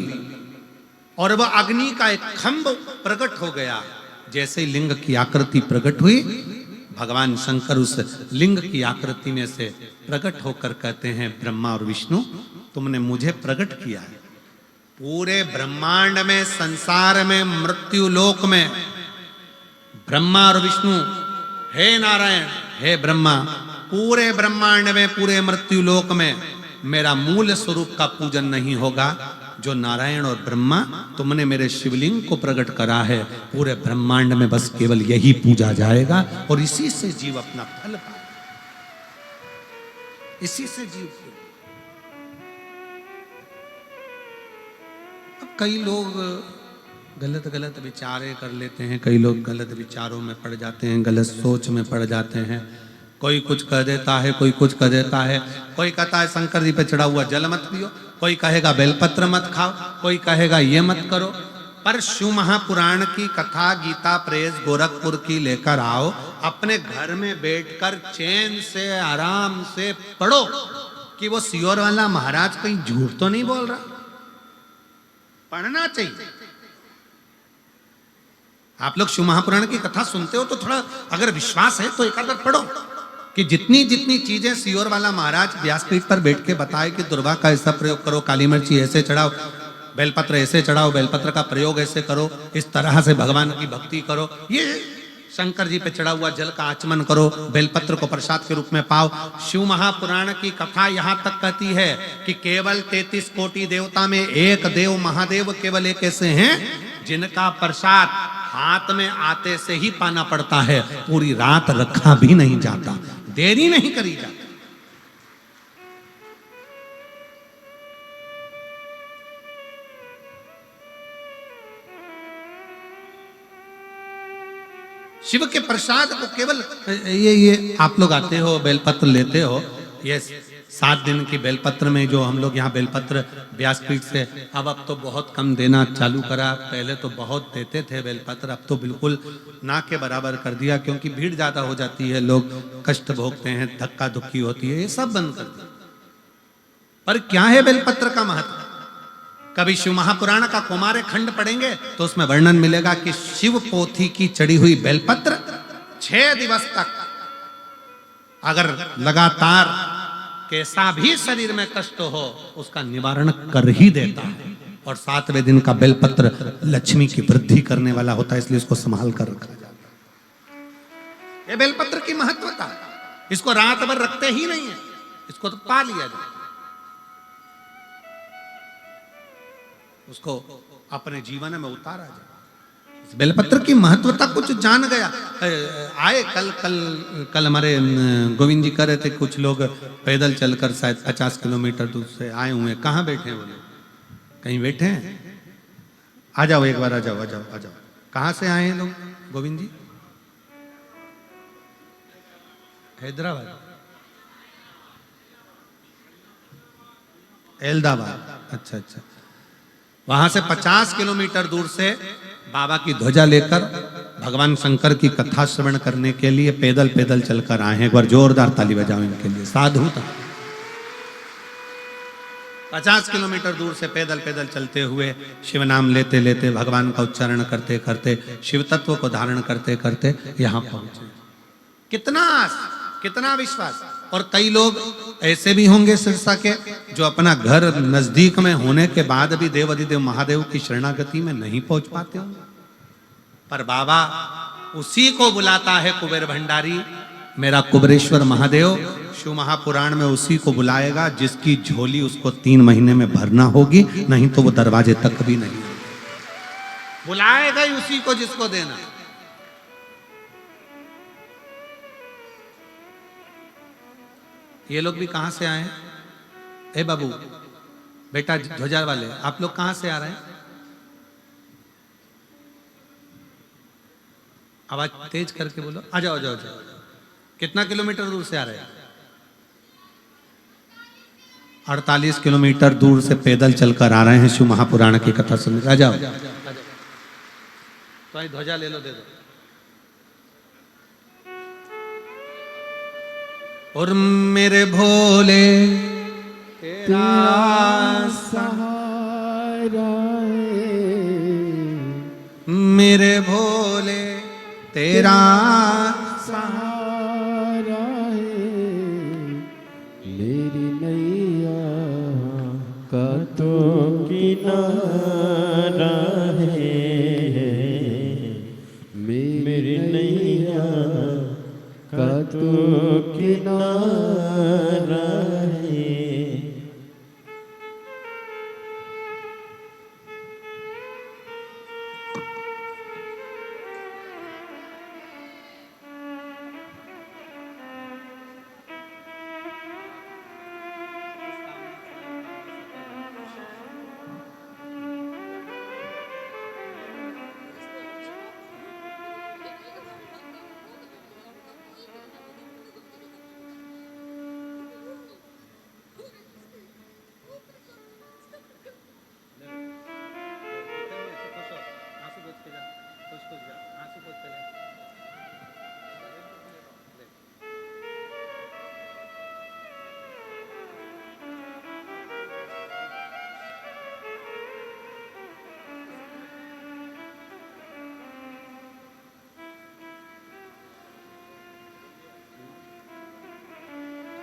Speaker 1: और वह अग्नि का एक खंभ प्रकट हो गया। जैसे ही लिंग की आकृति प्रकट हुई, भगवान शंकर उस लिंग की आकृति में से प्रकट होकर कहते हैं, ब्रह्मा और विष्णु, तुमने मुझे प्रकट किया है। पूरे ब्रह्मांड में, संसार में, मृत्यु लोक में, ब्रह्मा और विष्णु, हे नारायण, हे ब्रह्मा, पूरे ब्रह्मांड में, पूरे मृत्यु लोक में मेरा मूल स्वरूप का पूजन नहीं होगा। जो नारायण और ब्रह्मा तुमने मेरे शिवलिंग को प्रकट करा है, पूरे ब्रह्मांड में बस केवल यही पूजा जाएगा, और इसी से जीव अपना फल पाए, इसी से जीव। अब कई लोग गलत गलत विचारे कर लेते हैं, कई लोग गलत विचारों में पड़ जाते हैं, गलत सोच में पड़ जाते हैं। कोई कुछ कह देता है, कोई कुछ कह देता है। कोई कहता है शंकर जी पे चढ़ा हुआ जल मत पियो, कोई कहेगा बेलपत्र मत खाओ, कोई कहेगा ये मत करो। पर शिव महापुराण की कथा, गीता प्रेस गोरखपुर की लेकर आओ, अपने घर में बैठकर चैन से आराम से पढ़ो कि वो सियोर वाला महाराज कहीं झूठ तो नहीं बोल रहा। पढ़ना चाहिए। आप लोग शिव महापुराण की कथा सुनते हो तो थोड़ा अगर विश्वास है तो एक आध पढ़ो कि जितनी जितनी चीजें सियोर वाला महाराज व्यासपीठ पर बैठ के बताए कि दुर्वा का ऐसा प्रयोग करो, काली मिर्ची ऐसे चढ़ाओ, बेलपत्र ऐसे चढ़ाओ, बेलपत्र का प्रयोग ऐसे करो, इस तरह से भगवान की भक्ति करो, ये शंकर जी पे चढ़ा हुआ जल का आचमन करो, बेलपत्र को प्रसाद के रूप में पाओ। शिव महापुराण की कथा यहां तक कहती है कि केवल 33 कोटि देवता में एक देव महादेव केवल एक ऐसे हैं जिनका प्रसाद हाथ में आते से ही पाना पड़ता है, पूरी रात रखा भी नहीं जाता, देरी नहीं करी जाती। शिव के प्रसाद को केवल ये आप लोग आते हो बेलपत्र लेते हो, ये 7 दिन की बेलपत्र में जो हम लोग यहाँ बेलपत्र व्यासपीठ से अब तो बहुत कम देना चालू करा। पहले तो बहुत देते थे बेलपत्र, अब तो बिल्कुल ना के बराबर कर दिया, क्योंकि भीड़ ज्यादा हो जाती है, लोग कष्ट भोगते हैं, धक्का धुक्की होती है, ये सब बंद कर दिया। पर क्या है बेलपत्र का महत्व? कभी शिव महापुराण का कुमार खंड पढ़ेंगे तो उसमें वर्णन मिलेगा कि शिव पोथी की चढ़ी हुई बेलपत्र 6 दिवस तक अगर लगातार कैसा भी शरीर में कष्ट हो उसका निवारण कर ही देता है। और 7वें दिन का बेलपत्र लक्ष्मी की वृद्धि करने वाला होता है, इसलिए इसको संभाल कर रखा जाता है। ये बेलपत्र की महत्वता, इसको रात भर रखते ही नहीं है, इसको तो पा लिया जाए, उसको अपने जीवन में उतारा जाए। इस बेलपत्र की महत्वता कुछ जान गया। आए कल हमारे गोविंद जी कह रहे थे कुछ लोग पैदल चलकर शायद 50 किलोमीटर दूर से आए हुए हैं। कहाँ बैठे हैं वो लोग? कहीं बैठे हैं? आ जाओ एक बार, आ जाओ आ जाओ आ जाओ। कहाँ से आए हैं लोग गोविंद जी? हैदराबाद, अहमदाबाद, अच्छा अच्छा। वहां से 50 किलोमीटर दूर से बाबा की ध्वजा लेकर भगवान शंकर की कथा श्रवण करने के लिए पैदल पैदल चलकर आए हैं। एक बार जोरदार ताली बजाओ इनके लिए, साधु था। 50 किलोमीटर दूर से पैदल पैदल चलते हुए शिव नाम लेते लेते भगवान का उच्चारण करते करते शिव तत्व को धारण करते करते यहाँ पहुंचे। कितना आस, कितना विश्वास। और कई लोग ऐसे भी होंगे सिरसा के जो अपना घर नजदीक में होने के बाद भी देव अधिदेव महादेव की शरणागति में नहीं पहुंच पाते होंगे। पर बाबा उसी को बुलाता है कुबेर भंडारी, मेरा कुबेरेश्वर महादेव। शिव महापुराण में उसी को बुलाएगा जिसकी झोली उसको 3 महीने में भरना होगी, नहीं तो वो दरवाजे तक भी नहीं बुलाएगा ही उसी को जिसको देना। ये लोग भी कहां से आए हैं? ए बाबू, बेटा ध्वजा वाले, आप लोग कहां से आ रहे हैं? आवाज तेज करके बोलो। आ जाओ जाओ जाओ। कितना किलोमीटर दूर से आ रहे हैं? 48 किलोमीटर दूर से पैदल चलकर आ रहे हैं शिव महापुराण की कथा सुनने। आ जाओ। तो ध्वजा ले लो, दे दो। और मेरे भोले तेरा
Speaker 2: सहारा है,
Speaker 1: मेरे भोले तेरा
Speaker 2: सहारा है, मेरी नैया का तो किनारा है, मेरी नैया का तो किनारा है।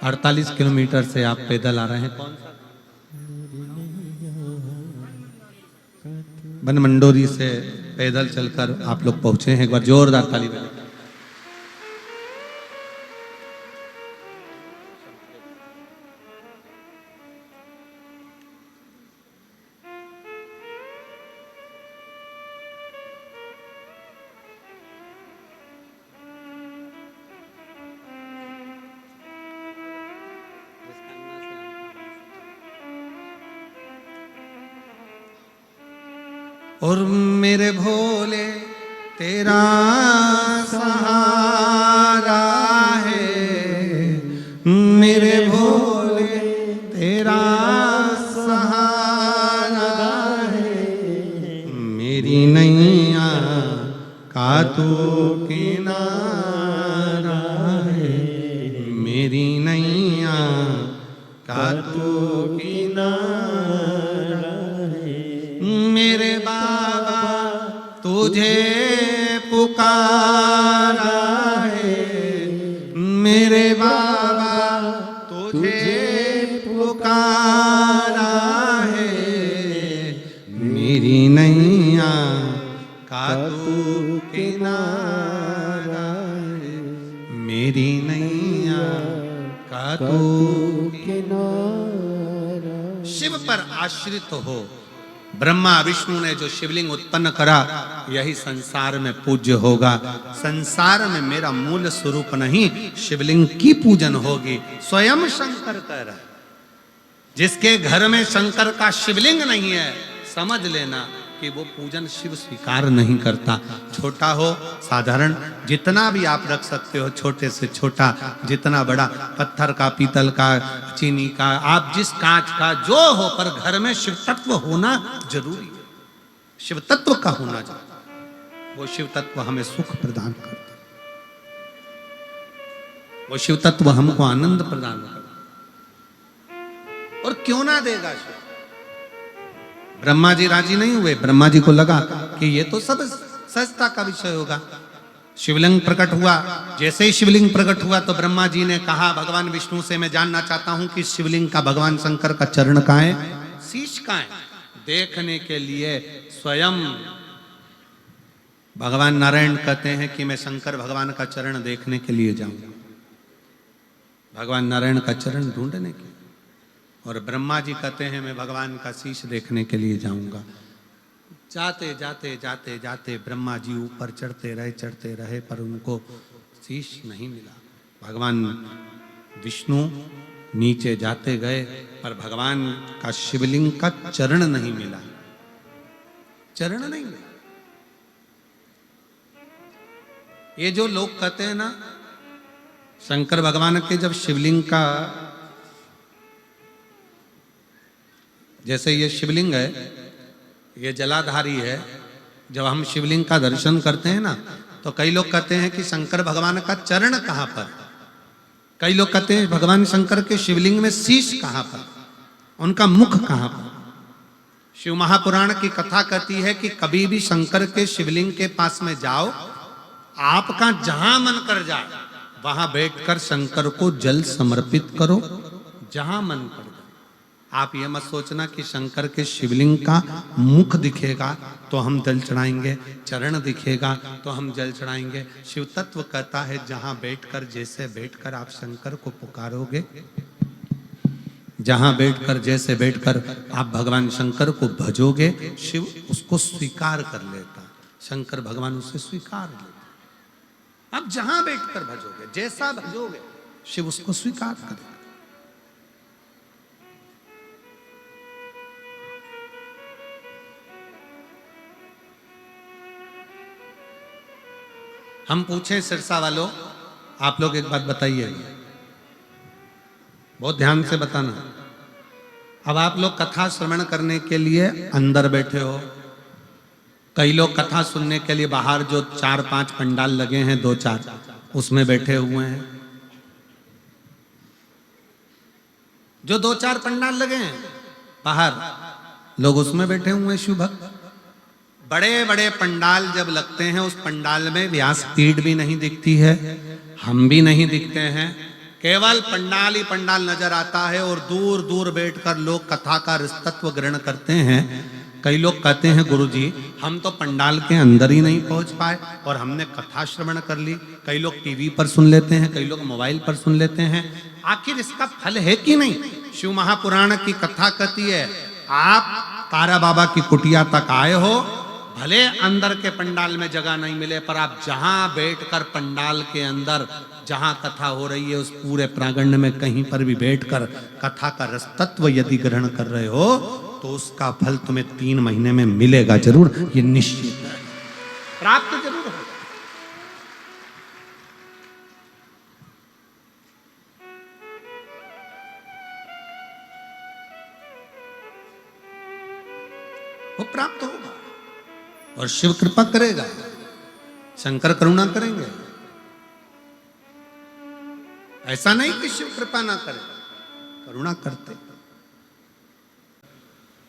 Speaker 1: 48 किलोमीटर से आप पैदल आ रहे हैं। कौन सा? बनमंडोरी से पैदल चलकर आप लोग पहुंचे हैं। एक बार जोरदार ताली बजाइए। और मेरे भोले तेरा सहारा है, मेरे भोले तेरा सहारा है, मेरी नैया का तू किनारा है, मेरी नैया का तू किनारा है, मेरे बाबा तुझे पुकारा है, मेरे बाबा तुझे पुकारा है, मेरी नैया का तू किनारा है, मेरी नैया का तू
Speaker 2: किनारा।
Speaker 1: शिव पर आश्रित हो। ब्रह्मा विष्णु ने जो शिवलिंग उत्पन्न करा यही संसार में पूज्य होगा। संसार में मेरा मूल स्वरूप नहीं, शिवलिंग की पूजन होगी। स्वयं शंकर कह रहा है, जिसके घर में शंकर का शिवलिंग नहीं है समझ लेना कि वो पूजन शिव स्वीकार नहीं करता। छोटा हो साधारण जितना भी आप रख सकते हो, छोटे से छोटा जितना बड़ा, पत्थर का, पीतल का, चीनी का, आप जिस कांच का जो हो, पर घर में शिव तत्व होना जरूरी है। शिव तत्व का होना जरूरी। वो शिव तत्व हमें सुख प्रदान करता है, वो शिव तत्व हमको आनंद प्रदान करता है। और क्यों ना देगा शिव? ब्रह्मा जी राजी नहीं हुए। ब्रह्मा जी को लगा कि ये तो सब सहजता का विषय होगा। शिवलिंग प्रकट हुआ। जैसे ही शिवलिंग प्रकट हुआ तो ब्रह्मा जी ने कहा भगवान विष्णु से, मैं जानना चाहता हूं कि शिवलिंग का भगवान शंकर का चरण कहाँ है, शीश कहाँ है? देखने के लिए स्वयं भगवान नारायण कहते हैं कि मैं शंकर भगवान का चरण देखने के लिए जाऊंगा, भगवान नारायण का चरण ढूंढने के। और ब्रह्मा जी कहते हैं मैं भगवान का शीश देखने के लिए जाऊंगा। जाते जाते जाते जाते ब्रह्मा जी ऊपर चढ़ते रहे पर उनको शीश नहीं मिला। भगवान विष्णु नीचे जाते गए पर भगवान का शिवलिंग का चरण नहीं मिला, चरण नहीं मिला। ये जो लोग कहते हैं ना, शंकर भगवान के जब शिवलिंग का, जैसे ये शिवलिंग है, ये जलाधारी है, जब हम शिवलिंग का दर्शन करते हैं ना तो कई लोग कहते हैं कि शंकर भगवान का चरण कहाँ पर, कई लोग कहते हैं भगवान शंकर के शिवलिंग में शीश कहाँ पर, उनका मुख कहाँ पर। शिव महापुराण की कथा कहती है कि कभी भी शंकर के शिवलिंग के पास में जाओ, आपका जहां मन कर जाए वहां बैठकर शंकर को जल समर्पित करो, जहां मन कर जाए। आप ये मत सोचना कि शंकर के शिवलिंग का मुख दिखेगा तो हम जल चढ़ाएंगे, चरण दिखेगा तो हम जल चढ़ाएंगे। शिव तत्व कहता है जहां बैठकर, जैसे बैठकर आप शंकर को पुकारोगे, जहां बैठकर जैसे बैठकर आप भगवान शंकर को भजोगे, शिव उसको स्वीकार कर लेता, शंकर भगवान उसे स्वीकार लेता। आप जहां बैठकर भजोगे, जैसा भजोगे, शिव उसको स्वीकार करेगा। हम पूछें सिरसा वालों, आप लोग एक बात बताइए, बहुत ध्यान से बताना। अब आप लोग कथा श्रवण करने के लिए अंदर बैठे हो, कई लोग कथा सुनने के लिए बाहर जो 4-5 पंडाल लगे हैं, 2-4, उसमें बैठे हुए हैं। जो 2-4 पंडाल लगे हैं बाहर, लोग उसमें बैठे हुए हैं शिव भक्त। बड़े बड़े पंडाल जब लगते हैं, उस पंडाल में व्यासपीठ भी नहीं दिखती है, हम भी नहीं दिखते हैं, केवल पंडाल ही पंडाल नजर आता है और दूर दूर बैठकर लोग कथा का रसतत्व ग्रहण करते हैं। कई लोग कहते हैं गुरुजी हम तो पंडाल के अंदर ही नहीं पहुंच पाए और हमने कथा श्रवण कर ली। कई लोग टीवी पर सुन लेते हैं, कई लोग मोबाइल पर सुन लेते हैं। आखिर इसका फल है कि नहीं? शिव महापुराण की कथा कहती है आप तारा बाबा की कुटिया तक आए हो, भले अंदर के पंडाल में जगह नहीं मिले, पर आप जहां बैठकर पंडाल के अंदर जहां कथा हो रही है उस पूरे प्रांगण में कहीं पर भी बैठकर कथा का रसतत्व यदि ग्रहण कर रहे हो तो उसका फल तुम्हें 3 महीने में मिलेगा जरूर, ये निश्चित है, प्राप्त जरूर हो। वो प्राप्त होगा और शिव कृपा करेगा, शंकर करुणा करेंगे। ऐसा नहीं कि शिव कृपा ना करे, करुणा करते।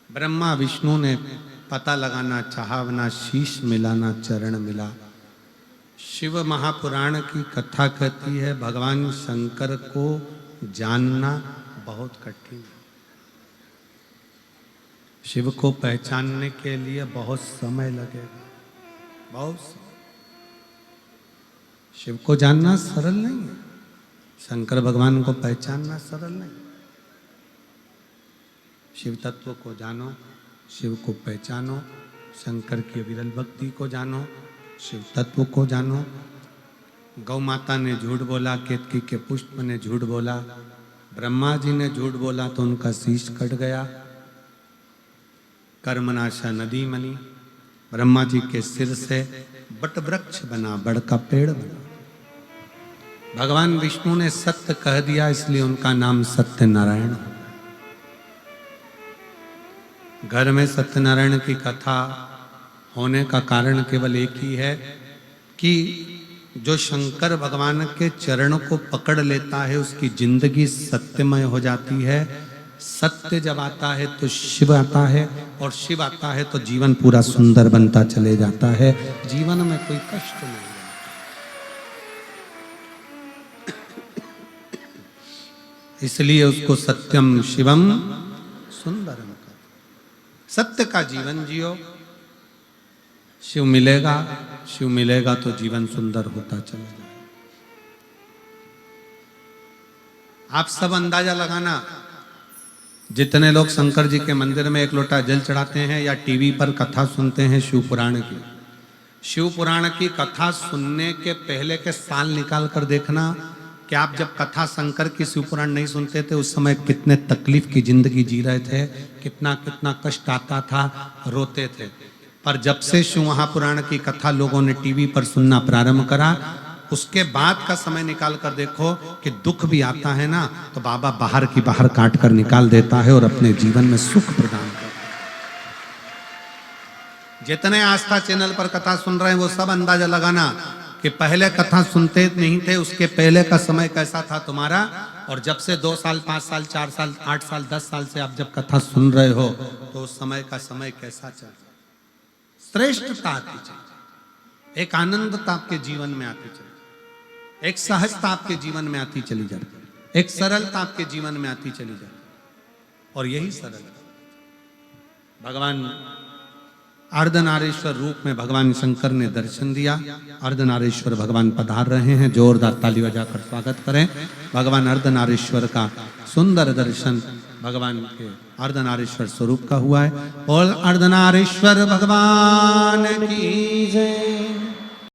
Speaker 1: ब्रह्मा विष्णु ने पता लगाना चाहा, ना शीश मिला ना चरण मिला। शिव महापुराण की कथा कहती है भगवान शंकर को जानना बहुत कठिन है। शिव को पहचानने के लिए बहुत समय लगेगा, बहुत समय। शिव को जानना सरल नहीं है, शंकर भगवान को पहचानना सरल नहीं। शिव तत्व को जानो, शिव को पहचानो, शंकर की विरल भक्ति को जानो, शिव तत्व को जानो। गौ माता ने झूठ बोला, केतकी के पुष्प ने झूठ बोला, ब्रह्मा जी ने झूठ बोला तो उनका शीश कट गया। कर्मनाशा नदी मनी, ब्रह्मा जी के सिर से बट वृक्ष बना, बड़ का पेड़ बना। भगवान विष्णु ने सत्य कह दिया इसलिए उनका नाम सत्यनारायण हो। घर में सत्यनारायण की कथा होने का कारण केवल एक ही है कि जो शंकर भगवान के चरण को पकड़ लेता है उसकी जिंदगी सत्यमय हो जाती है। सत्य जब आता है तो शिव आता है और शिव आता है तो जीवन पूरा सुंदर बनता चले जाता है, जीवन में कोई कष्ट नहीं रहता। इसलिए उसको सत्यम शिवम सुंदरम कर, सत्य का जीवन जियो, शिव मिलेगा, शिव मिलेगा तो जीवन सुंदर होता चलेगा। आप सब अंदाजा लगाना, जितने लोग शंकर जी के मंदिर में एक लोटा जल चढ़ाते हैं या टीवी पर कथा सुनते हैं शिव पुराण की कथा सुनने के पहले के साल निकाल कर देखना कि आप जब कथा शंकर की शिव पुराण नहीं सुनते थे उस समय कितने तकलीफ की जिंदगी जी रहे थे, कितना कितना कष्ट आता था, रोते थे। पर जब से शिव महापुराण की कथा लोगों ने टीवी पर सुनना प्रारंभ करा, उसके बाद का समय निकाल कर देखो कि दुख भी आता है ना तो बाबा बाहर की बाहर काट कर निकाल देता है और अपने जीवन में सुख प्रदान करता है। जितने आस्था चैनल पर कथा सुन रहे हैं वो सब अंदाजा लगाना कि पहले कथा सुनते नहीं थे उसके पहले का समय कैसा था तुम्हारा, और जब से 2 साल 5 साल 4 साल 8 साल 10 साल से आप जब कथा सुन रहे हो तो उस समय का समय कैसा चल रहा है। श्रेष्ठता आती चली, एक आनंदता आपके जीवन में आती चली, एक सहजता आपके जीवन में आती चली जाती, एक सरलता आपके जीवन में आती चली जाती। और यही सरलता भगवान अर्धनारीश्वर रूप में भगवान शंकर ने दर्शन दिया। अर्धनारीश्वर भगवान पधार रहे हैं, जोरदार ताली बजाकर स्वागत करें। भगवान अर्धनारीश्वर का सुंदर दर्शन भगवान के अर्धनारीश्वर स्वरूप का हुआ है। और अर्धनारीश्वर भगवान की जय।